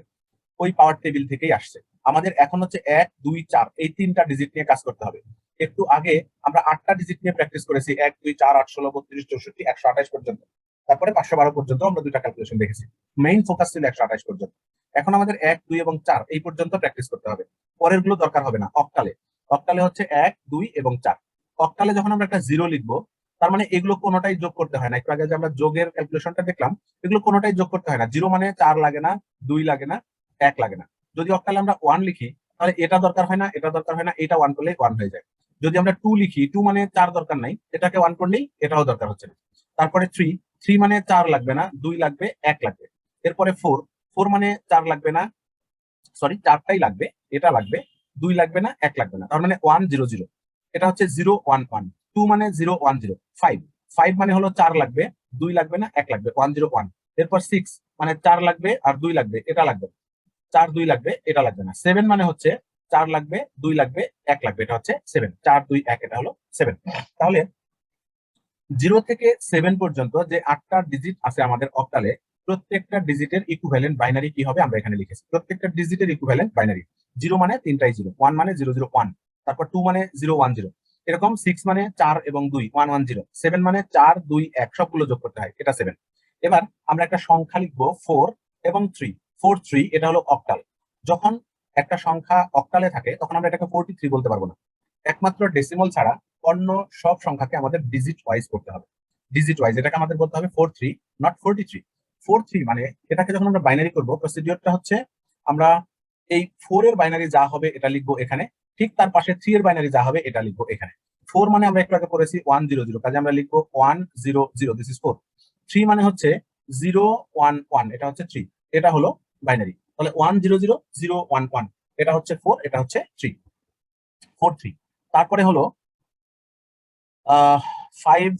[SPEAKER 1] ওই পাওয়ার টেবিল থেকেই আসছে। আমাদের এখন হচ্ছে 1 2 4 এই 3টা ডিজিট নিয়ে কাজ করতে হবে। একটু আগে আমরা 8টা ডিজিট নিয়ে প্র্যাকটিস করেছি, 1 2 4 8 16 32 64 128 পর্যন্ত, তারপরে 512 পর্যন্ত আমরা 2টা ক্যালকুলেশন দেখেছি। মেইন ফোকাস ছিল 128 পর্যন্ত। এখন আমাদের 1 2 এবং 4 এই পর্যন্ত প্র্যাকটিস করতে হবে, পরের গুলো দরকার হবে না। অক্টালে, অক্টালে হচ্ছে 1 2 এবং 4। অক্টালে যখন আমরা একটা জিরো লিখবো, তার মানে এগুলো কোনোটাই যোগ করতে হয় না। একটু আগে যে আমরা যোগের ক্যালকুলেশনটা দেখলাম, এগুলো কোনোটাই যোগ করতে হয় না। জিরো মানে 4 লাগে না, 2 লাগে না, 1 লাগে না। যদি অক্টালে আমরা 1 লিখি, তাহলে এটা দরকার হয় না, এটা দরকার হয় না, এটা 1 করলেই 1 হয়ে যায়। যদি আমরা 2 লিখি, 2 মানে 4 দরকার নাই, এটাকে 1 করলেই এটাও দরকার হচ্ছে না। তারপরে 3, 3 মানে 4 লাগবে না, 2 লাগবে, 1 লাগবে। এরপরে 4, 4 মানে 4 লাগবে না, সরি 4টাই লাগবে, এটা লাগবে, 2 লাগবে না, 1 লাগবে না। তার মানে 1 0 0, এটা হচ্ছে 0 1 1। 2 মানে 0 1 0। 5, 5 মানে হলো 4 লাগবে, 2 লাগবে না, 1 লাগবে, 1 0 1। এরপর 6 মানে 4 লাগবে আর 2 লাগবে, এটা লাগবে, 4 2 লাগবে, এটা লাগবে না। 7 মানে হচ্ছে 4 লাগবে, 2 লাগবে, 1 লাগবে, এটা হচ্ছে 7। 4 2 1, এটা হলো 7। তাহলে 0 থেকে 7 পর্যন্ত যে 8টা ডিজিট আছে আমাদের অক্টালে, প্রত্যেকটা ডিজিটের ইকুইভ্যালেন্ট বাইনারি কি হবে আমরা এখানে লিখেছি। প্রত্যেকটা ডিজিটের ইকুইভ্যালেন্ট বাইনারি, 0 মানে 3টাই 0, 1 মানে 0 0 1, তারপর 2 মানে 0 1 0, এরকম 6 মানে 4 এবং 2 1 1 0, 7 মানে 4 2 1 সবগুলো যোগ করতে হয়, এটা 7। এবার আমরা একটা সংখ্যা লিখবো 4 এবং 3, 4 3, এটা হলো অক্টাল। যখন একটা সংখ্যা অক্টালে থাকে তখন আমরা এটাকে 43 বলতে পারবো না। একমাত্র ডেসিমাল ছাড়া অন্য সব সংখ্যাকে আমাদের ডিজিট ওয়াইজ করতে হবে। ডিজিট ওয়াইজ এটাকে আমাদের বলতে হবে 43, নট 43। 43 মানে এটাকে যখন আমরা বাইনারি করব, প্রসিডিওরটা হচ্ছে আমরা এই 4 এর বাইনারি যা হবে এটা লিখবো এখানে, ঠিক তার পাশে 3 এর বাইনারি যা হবে এটা লিখবো এখানে। 4 মানে আমরা একটু আগে পড়েছি 1 0 0, কাজে আমরা লিখবো 1 0 0, দিস ইজ 4। 3 মানে হচ্ছে 0 1 1, এটা হচ্ছে 3, এটা হলো বাইনারি। তাহলে 1 0 0 0 1 1, এটা হচ্ছে 4, এটা হচ্ছে 3, 4 3। তারপরে হলো 5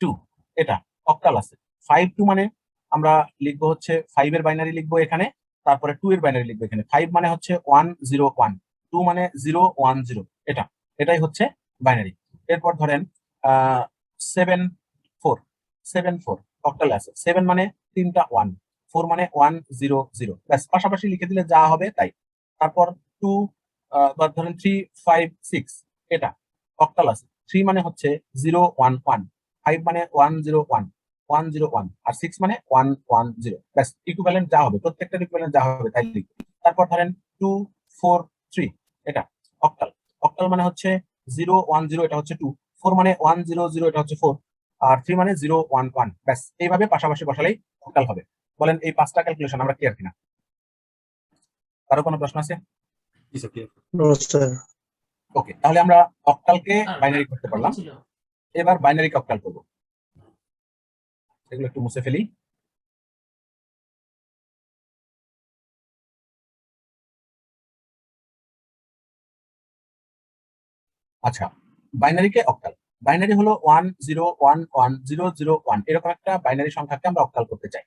[SPEAKER 1] 2, এটা অক্টাল আছে। 5 2 মানে আমরা লিখবো হচ্ছে 5 এর বাইনারি লিখবো এখানে, তারপরে 2 এর বাইনারি লিখবো এখানে। 5 মানে হচ্ছে 1 0 1, 2 মানে 0 1 0, এটা, এটাই হচ্ছে বাইনারি। এরপর ধরেন 7 4, 7 4 অক্টাল আছে। 7 মানে 3টা 1, 4 মানে 1 0 0, ব্যাস পাশাপাশি লিখে দিলে যা হবে তাই। তারপর 2 বা ধরেন 3 5 6, এটা অক্টাল আছে। 3 মানে হচ্ছে 0 1 1, 5 মানে 1 0 1 1 0 1, আর 6 মানে 1 1 0, ব্যাস ইকুইভ্যালেন্ট যা হবে, প্রত্যেকটা ইকুইভ্যালেন্ট যা হবে তাই লিখবে। তারপর ধরেন 2 4 3, এটা অক্টাল। অক্টাল মানে হচ্ছে 0 1 0, এটা হচ্ছে 2, 4 মানে 1 0 0, এটা হচ্ছে 4, আর 3 মানে 0 1 1, ব্যাস এইভাবে পাশাপাশি বসালেই অক্টাল হবে। বলেন এই 5টা ক্যালকুলেশন আমরা ক্লিয়ার কিনা? কারো কোনো প্রশ্ন আছে? ওকে, তাহলে আমরা অক্টালকে বাইনারি করতে পারলাম। এবার বাইনারিকে অক্টাল করবো। এগুলো একটু মুছে ফেলি। আচ্ছা, বাইনারিকে অক্টাল, বাইনারি হলো 1 0 1 1 0 0 1, এরকম একটা বাইনারি সংখ্যাকে আমরা অক্টাল করতে চাই।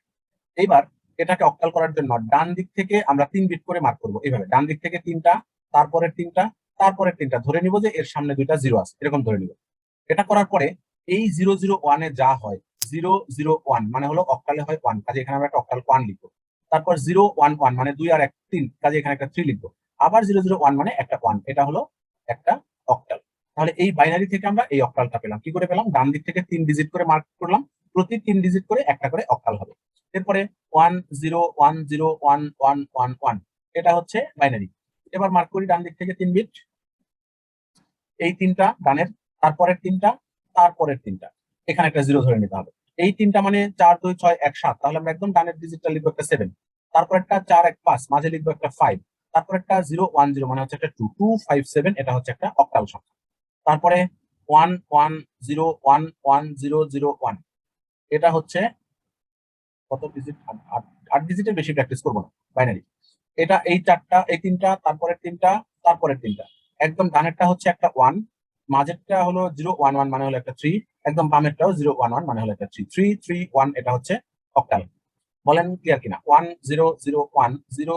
[SPEAKER 1] এইবার এটাকে অক্টাল করার জন্য ডান দিক থেকে আমরা 3 বিট করে মার্ক করবো। এইভাবে ডান দিক থেকে 3টা, তারপরের 3টা, তারপরের 3টা, ধরে নিব যে এর সামনে 2টা 0 আছে, এরকম ধরে নিব। এটা করার পরে এই 0 0 1 এ যা হয়, 0 0 1 মানে হলো অক্টালে হয় 1, কাজে এখানে আমরা একটা অক্টাল 1 লিখবো। তারপর 0 1 1 মানে 2 আর 1 3, কাজে এখানে একটা 3 লিখবো। আবার 0 0 1 মানে একটা 1, এটা হলো একটা অক্টাল। তাহলে এই বাইনারি থেকে আমরা এই অক্টালটা পেলাম। কি করে পেলাম? ডান দিক থেকে 3 ডিজিট করে মার্ক করলাম, প্রতি 3 ডিজিট করে একটা করে অক্টাল হবে। এরপরে 10101111 এটা হচ্ছে বাইনারি। এবার মার্ক করি ডান দিক থেকে 3 বিট, এই তিনটা ডানের, তারপরের তিনটা, তারপরের তিনটা, এখানে একটা জিরো ধরে নিতে হবে। এই তিনটা মানে 4 2 6 1 7, তাহলে আমরা একদম ডানের ডিজিটটা লিখবো একটা 7, তারপর একটা 4 1 5, মাঝে লিখবো একটা 5, তারপর একটা 0 1 0 মানে হচ্ছে একটা 2 2 5 7, এটা হচ্ছে একটা অক্টাল সংখ্যা। তারপরে 1 1 0 1 1 0 0 1, এটা হচ্ছে কত ডিজিট, 8 ডিজিটের বেশি প্র্যাকটিস করবো না, বাইনারি। এটা এই চারটা, এই তিনটা, তারপরের তিনটা, তারপরের তিনটা। একদম ডানেরটা হচ্ছে একটা 1, মাঝেরটা হলো 0 1 1 মানে হলো একটা 3, একদম বামেরটাও 0 1 1 মানে হলো একটা 3 3 3 1, এটা হচ্ছে অক্টাল। বলেন ক্লিয়ার কিনা? 1 0 0 1 0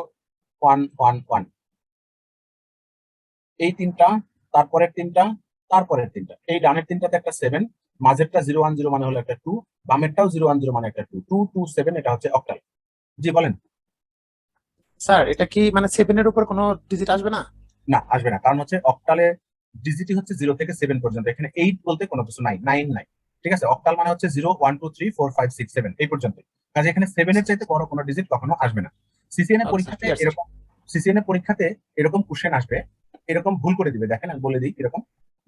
[SPEAKER 1] 1 1 1, এই তিনটা, তারপরের তিনটা, তারপরের তিনটা। এই ডানের তিনটাতে একটা 7, মাঝেরটা 0 1 0 মানে হলো একটা 2, বামেরটাও 0 1 0 মানে একটা 2 2 2 7, এটা হচ্ছে অক্টাল। জি বলেন।
[SPEAKER 4] স্যার এটা কি মানে 7 এর উপর কোনো ডিজিট আসবে না?
[SPEAKER 1] না, আসবে না, কারণ হচ্ছে অক্টালে ডিজিটই হচ্ছে 0 থেকে 7 পর্যন্ত, এখানে 8 বলতে কোনো কিছু নাই, 9 নাই। ঠিক আছে, অক্টাল মানে হচ্ছে 0 1 2 3 4 5 6 7 এই পর্যন্ত, কাজে এখানে 7 এর চাইতে বড় কোনো ডিজিট কখনো আসবে না। সিসিএন এর
[SPEAKER 4] আচ্ছা,
[SPEAKER 1] পরীক্ষাতে
[SPEAKER 4] ঠিক আছে।
[SPEAKER 1] এরকম, সিসিএন এর পরীক্ষাতে এরকম কোশ্চেন আসবে, এরকম ভুল করে দিবে। দেখেন আমি বলে দিই এরকম,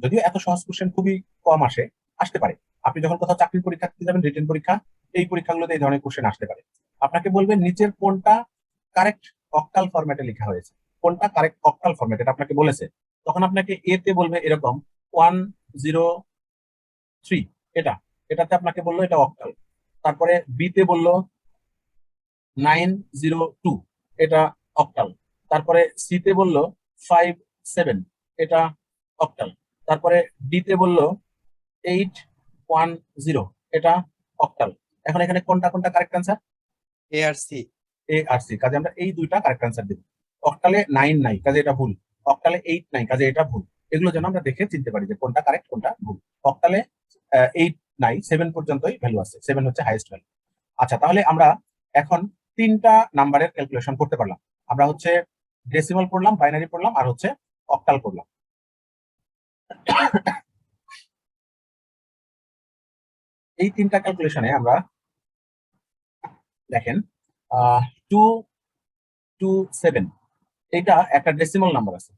[SPEAKER 1] যদিও এত সহজ কোশ্চেন খুবই কম আসে, আসতে পারে। আপনি যখন কোথাও চাকরির পরীক্ষা দিতে যাবেন, রিটেন পরীক্ষা, এই পরীক্ষাগুলোতে এই ধরনের কোশ্চেন আসতে পারে। আপনাকে বলবেন নিচের কোনটা কারেক্ট অক্টাল ফরম্যাটে লেখা হয়েছে, কোনটা কারেক্ট অক্টাল ফরম্যাট, এটা আপনাকে বলেছে। তখন আপনাকে এ তে বলবে এরকম 1 0 3, এটা, এটাতে আপনাকে বললো এটা অক্টাল। তারপরে বি তে বললো 9 0 2, এটা অক্টাল। তারপরে সি তে বললো 5 7, এটা অক্টাল। তারপরে ডি তে বললো 8 1 0, এটা অক্টাল। এখন এখানে কোনটা কোনটা কারেক্ট অ্যান্সার?
[SPEAKER 4] এ আর সি।
[SPEAKER 1] এ আর সি, কাজে আমরা এই দুইটা কারেক্ট অ্যান্সার দেব। অক্টালে 9 নাই, কাজে এটা ভুল। অক্টালে 8 নাই, কাজে এটা ভুল। এগুলো যেন আমরা দেখে চিনতে পারি যে কোনটা কারেক্ট কোনটা ভুল। অক্টালে 8 নাই, 7 পর্যন্তই ভ্যালু আছে, 7 হচ্ছে হাইয়েস্ট ভ্যালু। আচ্ছা, তাহলে আমরা এখন তিনটা নাম্বারের ক্যালকুলেশন করতে পারলাম। আমরা হচ্ছে ডেসিমাল পড়লাম, বাইনারি পড়লাম, আর হচ্ছে অক্টাল পড়লাম। এই তিনটা ক্যালকুলেশনে আমরা দেখেন 2 2 7, এটা একটা ডেসিমাল নাম্বার আছে,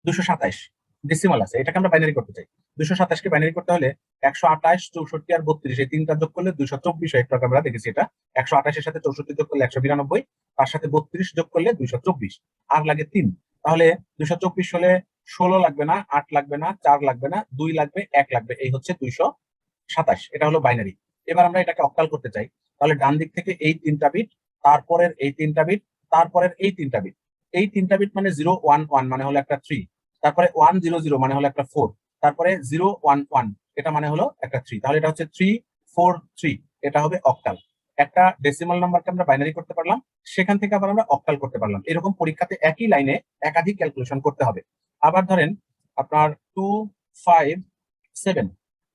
[SPEAKER 1] 227 ডেসিমাল আছে, এটাকে আমরা বাইনারি করতে চাই। 227 কে বাইনারি করতে হলে 128 64 আর 32 এই তিনটা যোগ করলে 224 হয়, একটু আগে আমরা দেখেছি এটা। 128 এর সাথে 64 যোগ করলে 192, তার সাথে 32 যোগ করলে 224, আর লাগে 3। তাহলে 224 হলে 16 লাগবে না, 8 লাগবে না, 4 লাগবে না, 2 লাগবে, 1 লাগবে, এই হচ্ছে 227, এটা হলো বাইনারি। এবার আমরা এটাকে অক্টাল করতে চাই, তাহলে ডান দিক থেকে এই তিনটা বিট, তারপরের এই তিনটা বিট, তারপরের এই তিনটা বিট। এই তিনটা বিট মানে 0 1 1 মানে হলো একটা 3, তারপরে 1 0 0 মানে হলো একটা 4, তারপরে 0 1 1 এটা মানে হলো একটা 3, তাহলে এটা হচ্ছে 3 4 3, এটা হবে অক্টাল। একটা ডেসিমাল নাম্বারকে আমরা বাইনারি করতে পারলাম, সেখান থেকে আবার আমরা অক্টাল করতে পারলাম। এরকম পরীক্ষাতে একই লাইনে একাধিক ক্যালকুলেশন করতে হবে। আবার ধরেন আপনার 2 5 7,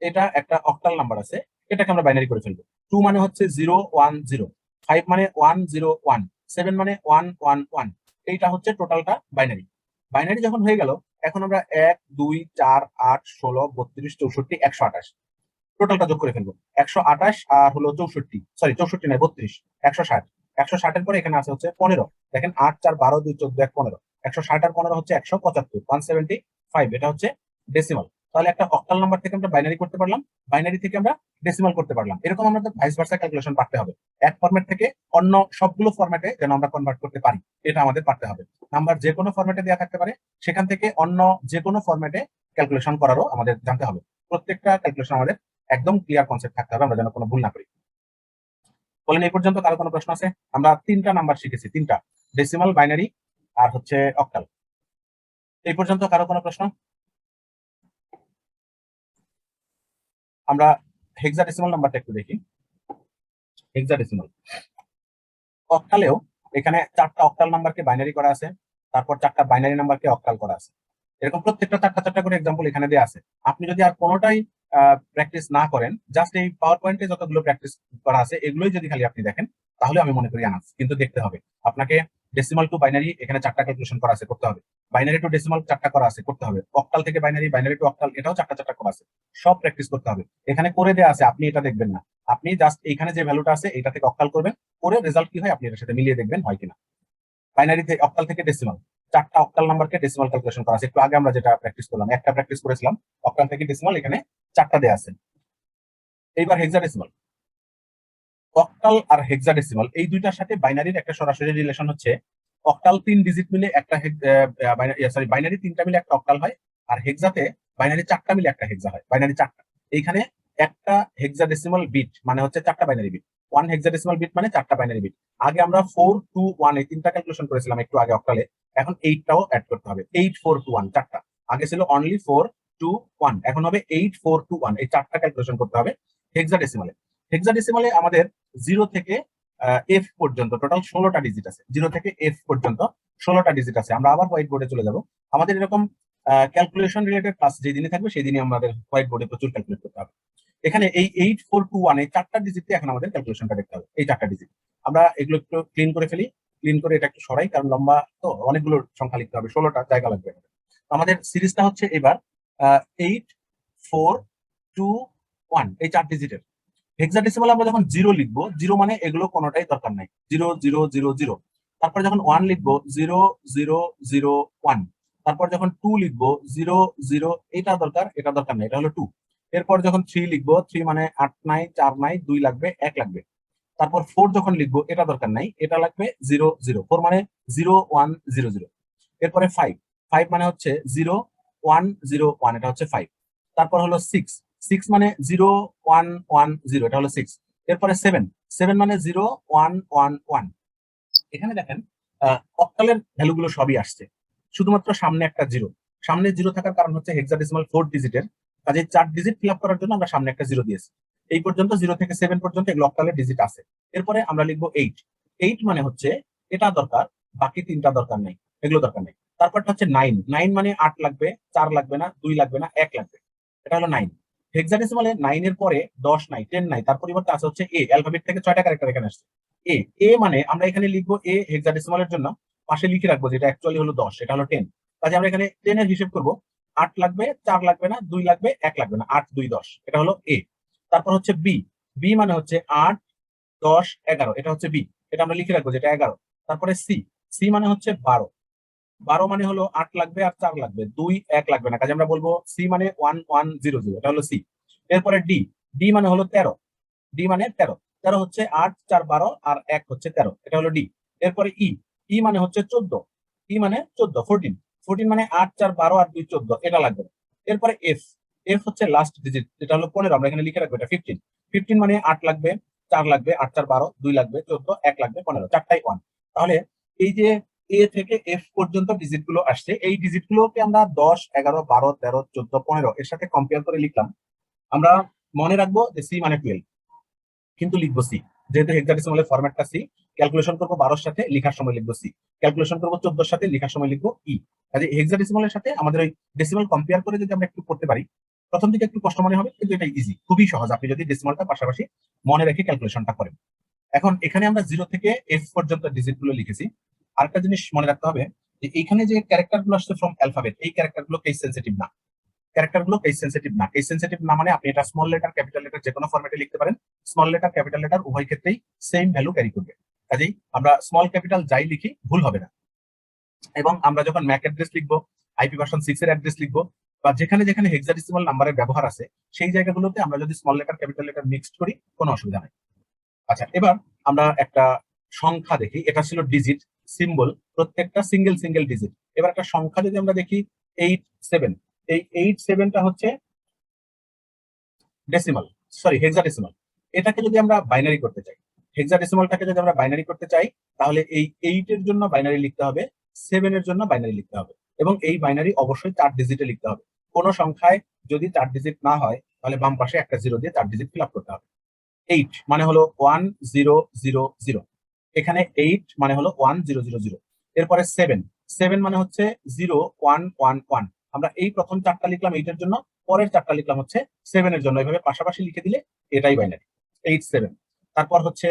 [SPEAKER 1] এটা একটা অক্টাল নাম্বার আছে, এটাকে আমরা বাইনারি করে ফেলবো। 2 মানে হচ্ছে 0 1 0, 5 মানে 1 0 1, 7 মানে 1 1 1, এইটা হচ্ছে টোটালটা বাইনারি। বাইনারি যখন হয়ে গেল, এখন আমরা 1 2 4 8 16 32 64 128 টোটালটা যোগ করে ফেলবো। 128 আর হলো 64, সরি 64 নয় 32, 160। 160 এর পরে এখানে আছে হচ্ছে 15, দেখেন 8 4 12 2 14 1 15, 160 আর 15 হচ্ছে 175, 175, এটা হচ্ছে ডেসিমাল। তাহলে একটা অক্টাল নাম্বার থেকে আমরা বাইনারি করতে পারলাম, বাইনারি থেকে আমরা ডেসিমাল করতে পারলাম। এরকম আমাদের ভাইস ভার্সা ক্যালকুলেশন পারতে হবে, এক ফরম্যাট থেকে অন্য সবগুলো ফরম্যাটে যেন আমরা কনভার্ট করতে পারি, এটা আমাদের পারতে হবে। নাম্বার যে কোনো ফরম্যাটে দেওয়া থাকতে পারে, সেখান থেকে অন্য যে কোনো ফরম্যাটে ক্যালকুলেশন করারও আমাদের জানতে হবে। প্রত্যেকটা ক্যালকুলেশন আমাদের একদম ক্লিয়ার কনসেপ্ট থাকতে হবে, আমরা যেন কোনো ভুল না করি। বলেন এই পর্যন্ত কারো কোনো প্রশ্ন আছে? আমরা তিনটা নাম্বার শিখেছি, তিনটা, ডেসিমাল, বাইনারি আর হচ্ছে অক্টাল। এই পর্যন্ত কারো কোনো প্রশ্ন? আমরা হেক্সাডেসিমাল নাম্বারটা একটু দেখি। হেক্সাডেসিমাল অক্টালেও এখানে 4টা অক্টাল নাম্বারকে বাইনারি করা আছে, তারপর 4টা বাইনারি নাম্বারকে অক্টাল করা আছে। এরকম প্রত্যেকটা 4টা 4টা করে এক্সাম্পল এখানে দেওয়া আছে। আপনি যদি আর কোনোটাই প্র্যাকটিস না করেন, জাস্ট এই পাওয়ার পয়েন্টে যতগুলো প্র্যাকটিস করা আছে এগুলোই যদি খালি আপনি দেখেন, তাহলে আমি মনে করি আনাফ। কিন্তু দেখতে হবে, আপনাকে ডেসিমাল টু বাইনারি এখানে 4টা ক্যালকুলেশন করা আছে, করতে হবে। বাইনারি টু ডেসিমাল 4টা করা আছে, করতে হবে। অক্টাল থেকে বাইনারি, বাইনারি টু অক্টাল এটাও 4টা করা আছে। সব প্র্যাকটিস করতে হবে। এখানে করে দেওয়া আছে, আপনি এটা দেখবেন না, আপনি জাস্ট এইখানে যে ভ্যালুটা আছে এটা থেকে অক্টাল করবেন, করে রেজাল্ট কি হয় আপনি এটার সাথে মিলিয়ে দেখবেন হয় কিনা। বাইনারি থেকে অক্টাল থেকে ডেসিমাল, 4টা অক্টাল নাম্বারকে ডেসিমাল ক্যালকুলেশন করা আছে। একটু আগে আমরা যেটা প্র্যাকটিস করলাম, একটা প্র্যাকটিস করেছিলাম অক্টাল থেকে ডেসিমাল, এখানে 4টা দেওয়া আছে। এইবার হেক্সাডেসিমাল, অক্টাল আর হেক্সাডেসিমাল এই দুইটার সাথে বাইনারির একটা সরাসরি রিলেশন হচ্ছে অক্টাল 3 ডিজিট মিলে একটা বাইনারি 3টা মিলে একটা অক্টাল হয়, আর হেক্সাতে বাইনারি 4টা মিলে একটা হেক্সা হয়, বাইনারি 4টা। এইখানে একটা হেক্সাডেসিমাল বিট মানে হচ্ছে 4টা বাইনারি বিট, 1 হেক্সাডেসিমাল বিট মানে 4টা বাইনারি বিট। আগে আমরা 4 2 1 এই 3টা ক্যালকুলেশন করেছিলাম একটু আগে অক্টালে, এখন 8টাও অ্যাড করতে হবে। 8 4 2 1 4টা, আগে ছিল অনলি 4 2 1, এখন হবে 8 4 2 1, এই 4টা ক্যালকুলেশন করতে হবে হেক্সাডেসিমালে। হেক্সাডেসিমালে আমাদের 0 থেকে এফ পর্যন্ত টোটাল 16টা ডিজিট আছে, 0 থেকে এফ পর্যন্ত 16টা ডিজিট আছে। আমরা আবার হোয়াইট বোর্ডে চলে যাব। আমাদের এরকম ক্যালকুলেশন রিলেটেড ক্লাস যেদিনই থাকবে সেই দিনই আমাদের হোয়াইট বোর্ডে প্রচুর ক্যালকুলেট করতে হবে। এখানে এই 8 4 2 1 এই 4টা ডিজিটে এখন আমাদের ক্যালকুলেশনটা দেখতে হবে। এই 4টা ডিজিট আমরা এগুলো একটু ক্লিন করে ফেলি, ক্লিন করে এটা একটু সরাই, কারণ লম্বা তো অনেকগুলো সংখ্যা লিখতে হবে, 16টা জায়গা লাগবে। আমাদের সিরিজটা হচ্ছে এবার 8 4 2 1 এই 4 ডিজিটের। হেক্সাডেসিমাল আমরা যখন 0 লিখবো, 0 মানে এগুলো কোনোটাই দরকার নাই, 0 0 0 0। তারপর যখন 1 লিখবো 0 0 0 1। তারপর যখন 2 লিখবো 0 0, এটা দরকার, এটা দরকার নাই, এটা হলো 2। এরপর যখন 3 লিখবো, 3 মানে 8 নাই, 4 নাই, 2 লাগবে, 1 লাগবে। তারপর 4 যখন লিখবো, এটা দরকার নাই, এটা লাগবে 0 0, 4 মানে 0 1 0 0। এরপরে 5, 5 মানে হচ্ছে 0 1 0 1, এটা হচ্ছে 5। তারপর হলো 6, 6 মানে 0 1 1 0, এটা হলো 6। এরপরে 7, 7 মানে 0 1 1 1। এখানে দেখেন অক্টালের ভ্যালুগুলো সবই আসছে, শুধুমাত্র সামনে একটা জিরো। সামনে জিরো থাকার কারণ হচ্ছে হেক্সাডেসিমাল 4 ডিজিটের, কাজে 4 ডিজিট ফিল আপ করার জন্য আমরা সামনে একটা জিরো দিয়েছি। এই পর্যন্ত 0 থেকে 7 পর্যন্ত এগুলো অক্টালের ডিজিট আছে। এরপরে আমরা লিখবো 8, 8 মানে হচ্ছে এটা দরকার, বাকি 3টা দরকার নেই, এগুলো দরকার নেই। তারপরটা হচ্ছে 9, 9 মানে 8 লাগবে, 4 লাগবে না, 2 লাগবে না, 1 লাগবে, এটা হলো 9। হেক্সাডেসিমালে 9 এর পরে 10 নাই, 10 নাই, তার পরিবর্তে আছে হচ্ছে এ, অ্যালফাবেট থেকে 6টা ক্যারেক্টার এখানে আসছে। এ, এ মানে আমরা এখানে লিখবো এ হেক্সাডেসিমালের জন্য, পাশে লিখে রাখবো যেটা অ্যাকচুয়ালি হলো 10, এটা হলো 10। কাজে আমরা এখানে 10 এর হিসেব করব, 8 লাগবে, 4 লাগবে না, 2 লাগবে, 1 লাগবে না, 8 2 10, এটা হলো এ। তারপর হচ্ছে বি, বি মানে হচ্ছে 8 10 11, এটা হচ্ছে বি, এটা আমরা লিখে রাখবো যেটা 11। তারপরে সি, সি মানে হচ্ছে 12, 12 মানে হলো 8 লাগবে আর 4 লাগবে, 2 1 লাগবে না, কাজে আমরা বলবো সি মানে 1 1 0 0, এটা হলো সি। এরপরে ডি, ডি মানে হলো 13, ডি মানে 13, 13 হচ্ছে 8 4 12 আর 1 হচ্ছে 13, এটা হলো ডি। এরপরে ই, ই মানে হচ্ছে 14, ই মানে 14 14, 14 মানে 8 4 12 আর 2 14, এটা লাগবে না। এরপরে এফ, এফ হচ্ছে লাস্ট ডিজিট, যেটা হলো 15, আমরা এখানে লিখে রাখবো এটা 15, 15 মানে 8 লাগবে, 4 লাগবে, 8 4 12, 2 লাগবে 14, 1 লাগবে 15, চারটাই 1। তাহলে এই যে এ থেকে এফ পর্যন্ত ডিজিট গুলো আসছে, এই ডিজিট গুলোকে আমরা 10 11 12 13 14 15 এর সাথে কম্পেয়ার করে লিখলাম। আমরা মনে রাখবো যে সি মানে 12, কিন্তু লিখবো সি, যেহেতু হেক্সাডেসিমালের ফরম্যাটটা সি। ক্যালকুলেশন করবো 12 সাথে, লিখার সময় লিখবো সি। ক্যালকুলেশন করবো 14 সাথে, লিখার সময় লিখবো ই। কাজে হেক্সাডেসিমালের সাথে আমাদের ওই ডেসিমাল কম্পেয়ার করে যদি আমরা একটু করতে পারি, প্রথম দিকে একটু কষ্ট মনে হবে, কিন্তু এটা ইজি, খুবই সহজ, আপনি যদি ডেসিমালটা পাশাপাশি মনে রেখে ক্যালকুলেশনটা করেন। এখন এখানে আমরা 0 থেকে এফ পর্যন্ত ডিজিট গুলো লিখেছি। আরেকটা জিনিস মনে রাখতে হবে, যে এইখানে যে ক্যারেক্টার গুলো আসছে ফ্রম অ্যালফাবেট, এই ক্যারেক্টার গুলো কেস সেন্সিটিভ না। ক্যারেক্টার গুলো কেস সেন্সিটিভ না, কেস সেন্সিটিভ না মানে আপনি এটা স্মল লেটার ক্যাপিটাল লেটার যে কোনো ফরম্যাটে লিখতে পারেন। স্মল লেটার ক্যাপিটাল লেটার উভয় ক্ষেত্রেই সেম ভ্যালু ক্যারি করবে, কাজেই আমরা স্মল ক্যাপিটাল যাই লিখি ভুল হবে না। এবং আমরা যখন ম্যাক অ্যাড্রেস লিখবো, আইপি ভার্সন 6 এর অ্যাড্রেস লিখবো, বা যেখানে যেখানে হেক্সাডেসিমাল নাম্বারের ব্যবহার আছে সেই জায়গাগুলোতে আমরা যদি small letter capital letter mixed করি কোনো অসুবিধা নেই। আচ্ছা, এবার আমরা একটা সংখ্যা দেখি, এটা ছিল ডিজিট সিম্বল, প্রত্যেকটা সিঙ্গেল সিঙ্গেল ডিজিট। এবার একটা সংখ্যা যদি আমরা দেখি 8 7, এই 8 7টা হচ্ছে ডেসিমাল, সরি হেক্সাডেসিমাল। এটাকে যদি আমরা বাইনারি করতে চাই, হেক্সাডেসিমালটাকে যদি আমরা বাইনারি করতে চাই, তাহলে এই 8 এর জন্য বাইনারি লিখতে হবে, 7 এর জন্য বাইনারি লিখতে হবে, এবং এই বাইনারি অবশ্যই 4 ডিজিটে লিখতে হবে। কোন সংখ্যায় যদি 4 ডিজিট না হয়, তাহলে বাম পাশে একটা জিরো দিয়ে 4 ডিজিট ফিল আপ করতে হবে। 8 মানে হলো 1 0 0 0, এখানে 8 মানে হলো 1 0 0 0। এরপরে 7, 7 মানে হচ্ছে 0 1 1 1। আমরা এই প্রথম 4টা লিখলাম 8 এর জন্য, পরের 4টা লিখলাম হচ্ছে 7 এর জন্য, এইভাবে পাশাপাশি লিখে দিলে এটাই বাইনারি 8 7। তারপর হচ্ছে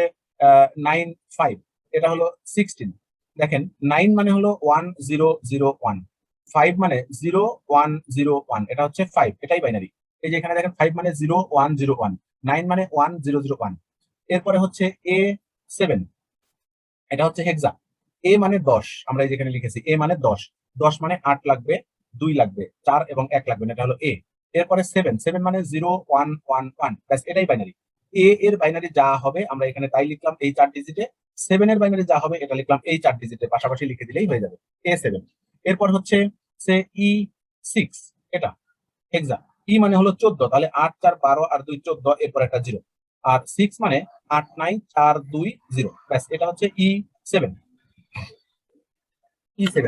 [SPEAKER 1] 9 5, এটা হলো 16, দেখেন 9 মানে হলো 1001, 5 মানে 0101, এটা হচ্ছে 5, এটাই বাইনারি। এই যে এখানে দেখেন 5 মানে 0101, 9 মানে 1001। এরপরে হচ্ছে A7, এটা হচ্ছে হেক্সা। এ মানে 10, আমরা এই যেখানে লিখেছি এ মানে 10, 10 মানে 8 লাগবে, 2 লাগবে, 4 এবং 1 লাগবে না, এটা হলো এ। এরপরে 7, 7 মানে 0111, ব্যাস এটাই বাইনারি। এ এর বাইনারি যা হবে আমরা এখানে তাই লিখলাম এই 4 ডিজিটে, 7 এর বাইনারি যা হবে এটা লিখলাম এই 4 ডিজিটে, পাশাপাশি লিখে দিলেই হয়ে যাবে A7। এরপর হচ্ছে সে E6, এটা হেক্সা। ই মানে হলো 14, তাহলে 8 4 12 আর 2 14, এরপর একটা 0। আর 6 মানে 8 9 4 2 0, ব্যাস এটা হচ্ছে E7। E7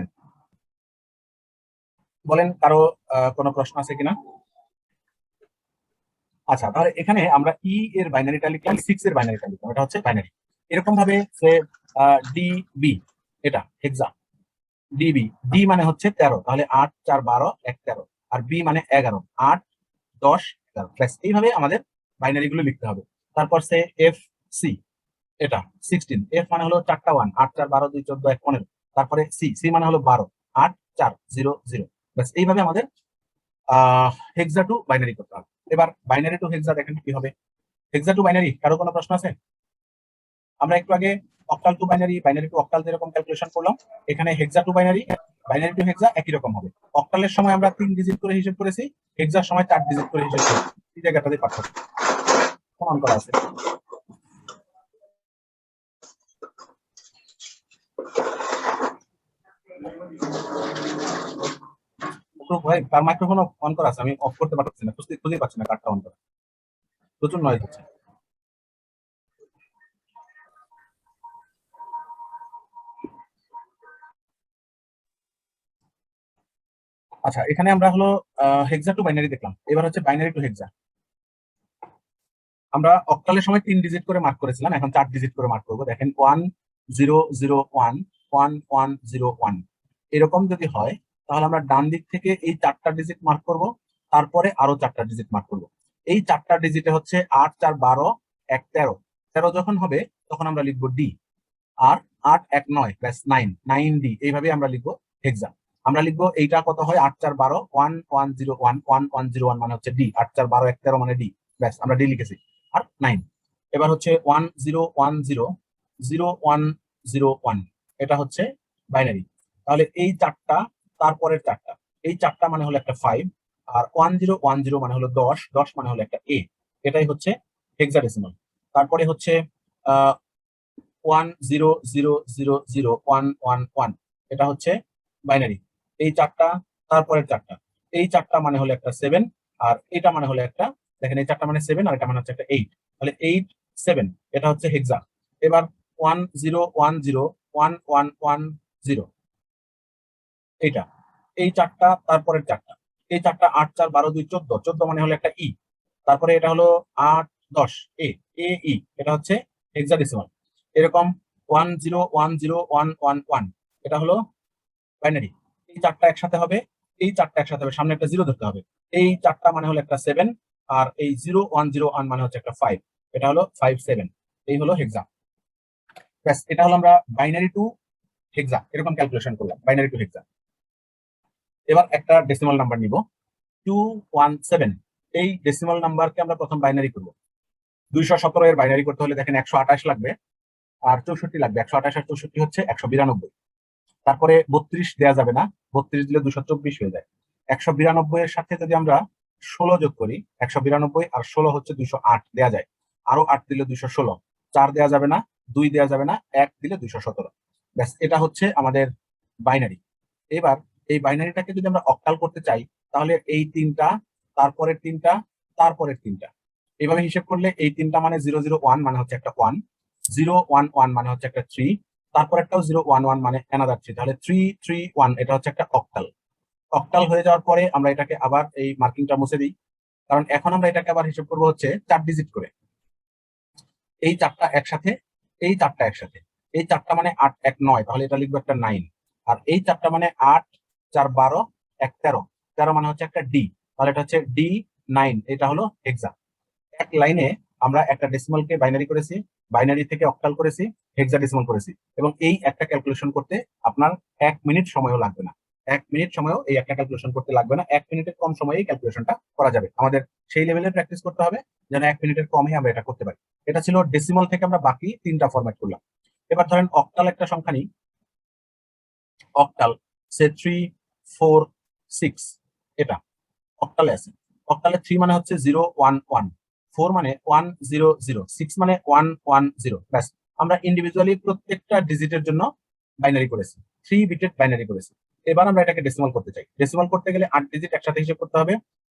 [SPEAKER 1] বলেন কারো কোনো প্রশ্ন আছে কিনা? আচ্ছা, তাহলে এখানে আমরা ই এর বাইনারিটা লিখলাম, 6 এর বাইনারিটা লিখলাম, এটা হচ্ছে বাইনারি। এরকম ভাবে সে ডিবি, এটা হেক্সা। ডিবি, ডি মানে হচ্ছে 13, তাহলে 8 4 12 1 13, আর বি মানে 11, 8 10 11, ব্যাস এইভাবে আমাদের বাইনারি গুলো লিখতে হবে। তারপর সে এফ সি, এটা 16, এফ মানে হলো 4টা 1, 8 4 12 2 14 1 15। তারপরে সি, সি মানে হলো 12, 8 4 0 0, ব্যাস এইভাবে আমাদের হেক্সা টু বাইনারি করতে হবে। এবার বাইনারি টু হেক্সা দেখেন কি হবে। হেক্সা টু বাইনারি কারো কোনো প্রশ্ন আছে? আমরা একটু আগে octal to binary, binary to octal যেরকম ক্যালকুলেশন করলাম, এখানে hexa to binary, binary to hexa একই রকম হবে। অক্টালের সময় আমরা 3 ডিজিট করে হিসেব করেছি, হেক্সার সময় 4 ডিজিট করে হিসেব করেছি, এই জায়গাটাতে পার্থক্য প্রমাণ করা আছে। তো ভাই তার মাইক্রোফোন অন করা আছে, আমি অফ করতে পারছি না, খুঁজে পাচ্ছি না কার্ডটা অন করা, প্রচুর নয়েজ হচ্ছে। আচ্ছা, এখানে আমরা হলো হেক্সা টু বাইনারি দেখলাম, এবার হচ্ছে বাইনারি টু হেক্সা। আমরা অক্টালের সময় 3 ডিজিট করে মার্ক করেছিলাম, এখন 4 ডিজিট করে মার্ক করবো। দেখেন 1001 1101, এরকম যদি হয় তাহলে আমরা ডান দিক থেকে এই 4টা ডিজিট মার্ক করব, তারপরে আরো 4টা ডিজিট মার্ক করব। এই 4টা ডিজিটে হচ্ছে 8 4 12 1 13, 13 যখন হবে তখন আমরা লিখবো ডি। আর 8 1 9, ব্যাস 9 9 ডি, এইভাবে আমরা লিখবো হেক্সা। আমরা লিখবো এইটা কত হয়, 8 4 12 1101, 1101 মানে হচ্ছে ডি, 8 4 12 1 13 মানে ডি, ব্যাস আমরা ডি লিখেছি। আর 9, এবার হচ্ছে 1010 0101, এটা হচ্ছে বাইনারি। তাহলে এই 4টা, তারপরের 4টা, এই 4টা মানে হলো একটা 5, আর 1010 মানে হলো 10, 10 মানে হলো একটা এ, এটাই হচ্ছে হেক্সাডেসিমাল। তারপরে হচ্ছে 10000111, এটা হচ্ছে বাইনারি। এই 4টা, তারপরের 4টা, এই 4টা মানে হলো একটা 7, আর এটা মানে হলো একটা, দেখেন এই 4টা মানে 7 আর এটা মানে হচ্ছে একটা 8, তাহলে 8 7, এটা হচ্ছে হেক্সা। এবার 10101110, এইটা, এই 4টা, তারপরের 4টা, এই 4টা 8 4 12 2 14, 14 মানে হলো একটা ই, তারপরে এটা হলো 8 10 এ, এ ই, এটা হচ্ছে হেক্সাডেসিমাল। এরকম 10101111, এটা হলো বাইনারি। এই 4টা একসাথে হবে, এই 4টা একসাথে হবে, সামনে একটা 0 ধরতে হবে। এই 4টা মানে হলো একটা 7, আর এই 0101 মানে হচ্ছে একটা 5, এটা হলো 57, এই হলো হেক্সা। ব্যাস এটা হলো আমরা বাইনারি টু হেক্সা এরকম ক্যালকুলেশন করলাম, বাইনারি টু হেক্সা। এবার একটা ডেসিমাল নাম্বার নিব, 217। এই ডেসিমাল নাম্বারকে আমরা প্রথম বাইনারি করব। 217 এর বাইনারি করতে হলে দেখেন 128 লাগবে আর 64 লাগবে। 128 আর 64 হচ্ছে 192। তারপরে 32 দেওয়া যাবে না, 32 দিলে 224 হয়ে যায়। 192 এর সাথে যদি আমরা 16 যোগ করি, 192 আর 16 হচ্ছে 208 দেওয়া যায়, আরো 8 দিলে 216, 4 দেওয়া যাবে না, 2 দেওয়া যাবে না, 1 দিলে 217, ব্যাস এটা হচ্ছে আমাদের বাইনারি। এবার এই বাইনারিটাকে যদি আমরা অক্টাল করতে চাই তাহলে এই 3টা, তারপরের 3টা, তারপরের 3টা, এইভাবে হিসেব করলে এই 3টা মানে 001 মানে হচ্ছে একটা 1, 011 মানে হচ্ছে একটা 3, তারপর একটাও 011 মানে অ্যানাদার 3, তাহলে 331, এটা হচ্ছে একটা অক্টাল। অক্টাল হয়ে যাওয়ার পরে আমরা এটাকে আবার এই মার্কিংটা মুছে দিই, কারণ এখন আমরা এটাকে আবার হিসেব করবো হচ্ছে 4 ডিজিট করে। এই 4টা একসাথে, এই 4টা একসাথে, এই 4টা মানে 8 1 9, তাহলে এটা লিখবো একটা 9। আর এই 4টা মানে 8 4 12 1 13, 13 মানে হচ্ছে একটা ডি, তাহলে এটা হচ্ছে D9, এটা হলো হেক্সা। এক লাইনে আমরা একটা ডেসিমালকে বাইনারি করেছি, বাইনারি থেকে অক্টাল করেছি, হেক্সাডেসিমাল করেছি, এবং এই একটা ক্যালকুলেশন করতে আপনার 1 মিনিট সময়ও লাগবে না। 1 মিনিট সময়ও এই একটা ক্যালকুলেশন করতে লাগবে না। 1 মিনিটের কম সময়ে এই ক্যালকুলেশনটা করা যাবে। আমাদের সেই লেভেলের প্র্যাকটিস করতে হবে যেন 1 মিনিটের কমে আমরা এটা করতে পারি। এটা ছিল ডেসিমাল থেকে আমরা বাকি 3টা ফরম্যাট করলাম। এবার ধরেন অক্টাল একটা সংখ্যা নিই, অক্টাল সে 3 4 6, এটা অক্টালে আছে। অক্টালে 3 মানে হচ্ছে 0 1 1, 4 মানে 1 0 0, 6 মানে 1 1 0। ব্যাস, আমরা ইন্ডিভিজুয়ালি প্রত্যেকটা ডিজিটের জন্য বাইনারি করেছি, 3 বিটেড বাইনারি করেছি। এবার আমরা এটাকে ডেসিমাল করতে চাই। ডেসিমাল করতে গেলে 8 ডিজিট একসাথে হিসেব করতে হবে।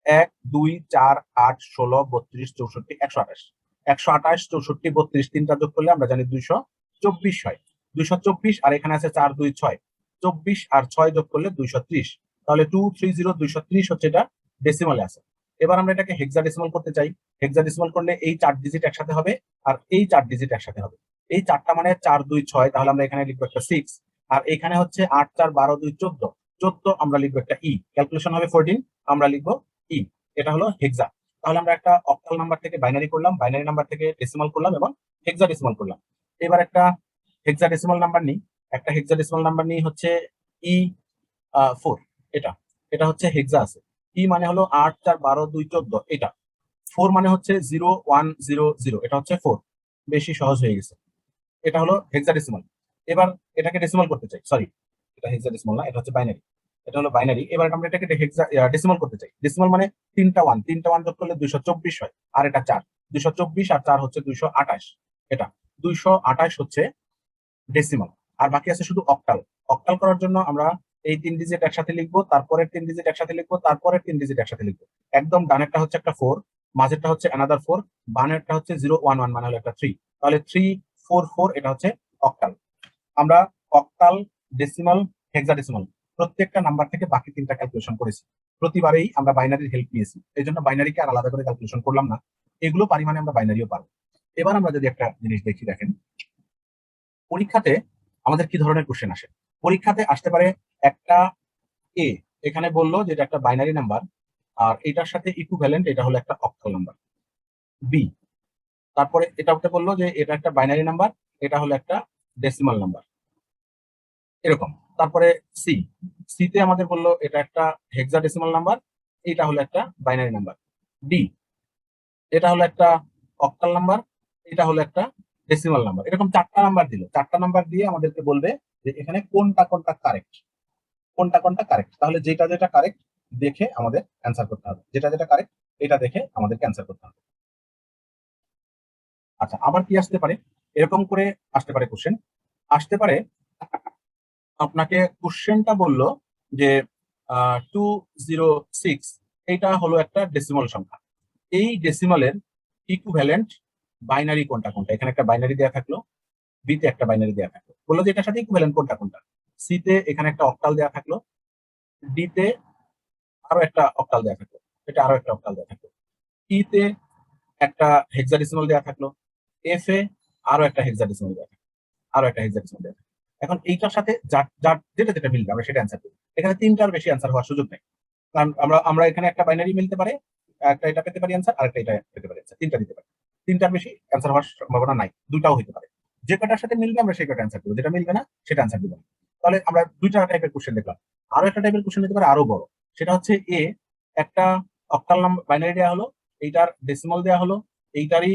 [SPEAKER 1] 1 2 4 8 16 32 64 128, 128 64 32 তিনটা যোগ করলে আমরা জানি 224 হয়। 224 আর এখানে আছে 4 2 6, 24 আর 6 যোগ করলে 230, তাহলে 230 230 হচ্ছে এটা ডেসিমালে আছে। এবার আমরা এটাকে হেক্সাডেসিমাল করতে চাই। হেক্সাডেসিমাল করলে এই 4 ডিজিট একসাথে হবে আর এই 4 ডিজিট একসাথে হবে। এই 4টা মানে 4 2 6, তাহলে আমরা এখানে লিখবো একটা 6, আর এখানে হচ্ছে 8 4 12 2 14, 14 আমরা লিখবো একটা ই, ক্যালকুলেশন হবে 14, আমরা লিখবো ই। এটা হলো হেক্সা। তাহলে আমরা একটা অক্টাল নাম্বার থেকে বাইনারি করলাম, বাইনারি নাম্বার থেকে ডেসিমাল করলাম এবং হেক্সাডেসিমাল করলাম। এবার একটা হেক্সাডেসিমাল নাম্বার নিই, একটা হেক্সাডেসিমাল নাম্বার নিই হচ্ছে ই 4, এটা এটা হচ্ছে হেক্সা আছে। ই মানে হলো 8 4 12 2 14, এটা 4 মানে হচ্ছে 0 1 0 0, এটা হচ্ছে 4। বেশি সহজ হয়ে গেছে। এটা হলো হেক্সাডেসিমাল। এবার এটাকে ডেসিমাল করতে চাই, সরি এটা হেক্সাডেসিমাল না, এটা হচ্ছে বাইনারি। এটা হলো বাইনারি। এবার আমরা এটাকে ডেসিমাল করতে চাই। ডেসিমাল মানে তিনটা 1 যোগ করলে 224 হয়, আর এটা 4, 224 আর 4 হচ্ছে 228, এটা 228 হচ্ছে ডেসিমাল। আর বাকি আছে শুধু অক্টাল। অক্টাল করার জন্য আমরা এই 3 ডিজিট একসাথে লিখবো, তারপরের 3 ডিজিট একসাথে লিখবো, তারপরের 3 ডিজিট একসাথে লিখবো। একদম ডানেরটা হচ্ছে একটা 4, মাঝেরটা হচ্ছে অ্যানাদার 4, বানেরটা হচ্ছে 0 1 1 মানে হলো একটা 3, তাহলে 3 4 4, এটা হচ্ছে অক্টাল। আমরা অক্টাল, ডেসিমাল, হেক্সাডেসিমাল প্রত্যেকটা নাম্বার থেকে বাকি 3টা ক্যালকুলেশন করেছি। প্রতিবারেই আমরা বাইনারির হেল্প নিয়েছি, এই জন্য বাইনারিকে আর আলাদা করে ক্যালকুলেশন করলাম না। এগুলো পরিমাণে আমরা বাইনারিও পারবো। এবার আমরা যদি একটা জিনিস দেখি, দেখেন পরীক্ষাতে আমাদের কি ধরনের কোশ্চেন আসে। পরীক্ষাতে আসতে পারে একটা এ, এখানে বললো যে এটা একটা বাইনারি নাম্বার আর এটার সাথে ইকুইভ্যালেন্ট, এটা হলো একটা অক্টাল নাম্বার। বি, তারপরে এটাতে বললো যে এটা একটা বাইনারি নাম্বার, এটা হলো একটা ডেসিমাল নাম্বার, এরকম। তারপরে সি, সিতে আমাদের বললো এটা একটা হেক্সাডেসিমাল নাম্বার, এটা হলো একটা বাইনারি নাম্বার। ডি, এটা হলো একটা অক্টাল নাম্বার, এটা হলো একটা ডেসিমাল নাম্বার। এরকম 4টা নাম্বার দিল, 4টা নাম্বার দিয়ে আমাদেরকে বলবে যে এখানে কোনটা কোনটা কারেক্ট, কোনটা কোনটা কারেক্ট। তাহলে যেটা যেটা কারেক্ট দেখে আমাদের অ্যান্সার করতে হবে, যেটা যেটা কারেক্ট এটা দেখে আমাদেরকে অ্যান্সার করতে হবে। আচ্ছা, আবার কি আসতে পারে, এরকম করে আসতে পারে কোশ্চেন, আসতে পারে আপনাকে কোশ্চেনটা বললো যে 206, এইটা হলো একটা ডেসিমাল সংখ্যা, এই ডেসিমালের ইকুইভ্যালেন্ট বাইনারি কোনটা কোনটা। এখানে একটা বাইনারি দেওয়া থাকলো, বিতে একটা বাইনারি দেওয়া থাকলো, বললো যে এটার সাথে ইকুইভ্যালেন্ট কোনটা কোনটা। সিতে এখানে একটা অক্টাল দেওয়া থাকলো, ডিতে আরো একটা অক্টাল দেওয়া থাকলো, এটা আরো একটা অক্টাল দেওয়া থাকলো, ইতে একটা হেক্সাডেসিমাল দেওয়া থাকলো, এফ এ আরো একটা হেক্সাডেসিমাল দেওয়া থাকলো, আরো একটা হেক্সাডেসিমাল দেওয়া থাকলো। এখন এইটার সাথে যার যার যেটা যেটা মিলবে আমরা সেটা অ্যান্সার করি। এখানে 3টার বেশি অ্যান্সার হওয়ার সুযোগ নেই, কারণ আমরা আমরা এখানে একটা বাইনারি মিলতে পারে, একটা এটা পেতে পারি অ্যান্সার, আরেকটা এটা পেতে পারি অ্যান্সার, 3টা দিতে পারি। 3টার বেশি অ্যান্সার হওয়ার সম্ভাবনা নাই, 2টাও হতে পারে। যে কটার সাথে মিলবে আমরা সেই কটা অ্যান্সার করবো, যেটা মিলবে না সেটা অ্যান্সার দিব না। তাহলে আমরা 2টা টাইপের কোশ্চেন দেখলাম। আরো একটা টাইপের কোশ্চেন দিতে পারে আরো বড়, সেটা হচ্ছে এ, একটা অক্টাল নাম্বার বাইনারি দেওয়া হলো, এইটার ডেসিমাল দেওয়া হলো, এইটারই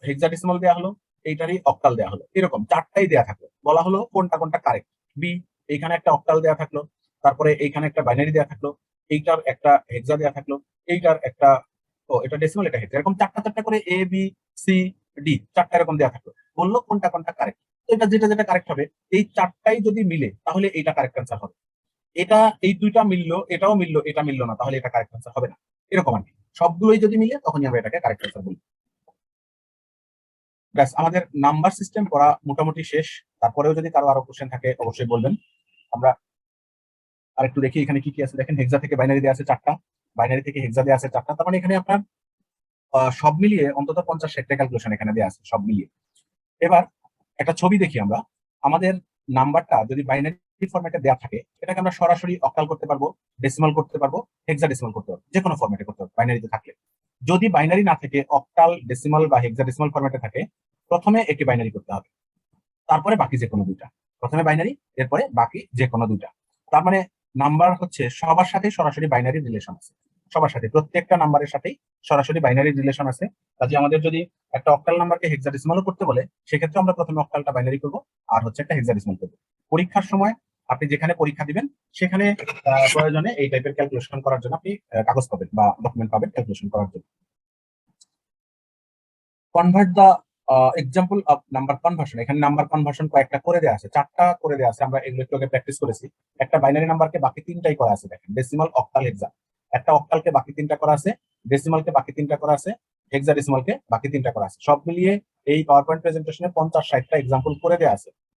[SPEAKER 1] হেক্সাডেসিমাল দেওয়া হলো, এইটারই অক্টাল দেওয়া হলো, এরকম 4টাই দেওয়া থাকলো, বলা হলো কোনটা কোনটা কারেক্ট। বি, এইখানে একটা অক্টাল দেওয়া থাকলো, তারপরে এইখানে একটা বাইনারি দেওয়া থাকলো, এইটার একটা হেক্সা দেওয়া থাকলো, এইটার একটা, ও এটা ডেসিমাল এটা হেক্সা, এরকম 4টা করে এ বি সি ডি 4টা এরকম দেওয়া থাকলো, বললো কোনটা কোনটা কারেক্ট। তো এটা যেটা যেটা কারেক্ট হবে, এই 4টাই যদি মিলে তাহলে এইটা কারেক্ট অ্যান্সার হবে। এটা এই 2টা মিললো, এটাও মিললো, এটা মিললো না, তাহলে এটা কারেক্ট অ্যান্সার হবে না। এরকম আর কি, সবগুলোই যদি মিলে তখনই আমরা এটাকে কারেক্ট অ্যান্সার বলি। ব্যাস, আমাদের নাম্বার সিস্টেম পড়া মোটামুটি শেষ। তারপরেও যদি কারো আরো কোশ্চেন থাকে অবশ্যই বলবেন। আমরা আরেকটু দেখি এখানে কি কি আছে। দেখেন হেক্সা থেকে বাইনারি দেওয়া আছে 4টা, বাইনারি থেকে হেক্সা দেওয়া আছে 4টা, তার মানে এখানে আপনার সব মিলিয়ে অন্তত 50-60টা ক্যালকুলেশন এখানে দেওয়া আছে সব মিলিয়ে। এবার একটা ছবি দেখি আমরা, আমাদের নাম্বারটা যদি বাইনারি ফরম্যাটে দেওয়া থাকে এটাকে আমরা সরাসরি অক্টাল করতে পারবো, ডেসিমাল করতে পারবো, হেক্সাডেসিমাল করতে পারবো, যে কোনো ফরম্যাটে করতে পারবো বাইনারিতে থাকলে। যদি বাইনারি না থাকে, অক্টাল, ডেসিমাল বা হেক্সাডেসিমাল ফরম্যাটে থাকে, প্রথমে একটি বাইনারি করতে হবে, তারপরে বাকি যে কোনো দুইটা। প্রথমে বাইনারি, এরপরে বাকি যে কোনো দুইটা। তার মানে নাম্বার হচ্ছে সবার সাথেই সরাসরি বাইনারি রিলেশন আছে, সবার সাথে প্রত্যেকটা নাম্বারের সাথেই সরাসরি বাইনারি রিলেশন আছে। কাজে আমাদের যদি একটা অক্টাল নাম্বারকে হেক্সাডেসিমালও করতে বলে, সেক্ষেত্রে আমরা প্রথমে অক্টালটা বাইনারি করব, আর হচ্ছে একটা হেক্সাডেসিমাল করব। পরীক্ষার সময় আপনি যেখানে পরীক্ষা দিবেন সেখানে প্রয়োজনে এই টাইপের ক্যালকুলেশন করার জন্য আপনি কাগজ পাবেন বা ডকুমেন্ট পাবেন ক্যালকুলেশন করার জন্য। Convert the example of number conversion. এখানে নাম্বার কনভার্সন কয়েকটা করে দেওয়া আছে, 4টা করে দেওয়া আছে। আমরা এগুলো একটু আগে প্র্যাকটিস করেছি। একটা বাইনারি নাম্বারকে বাকি 3টাই করা আছে, দেখেন ডেসিমাল, অক্টাল, হেক্সা। একটা অক্টালকে বাকি 3টা করা আছে, ডেসিমালকে বাকি 3টা করা আছে, হেক্সাডেসিমালকে বাকি 3টা করা আছে। সব মিলিয়ে এই পাওয়ার পয়েন্ট প্রেজেন্টেশনে 50-60টা এক্সাম্পল করে দেওয়া আছে।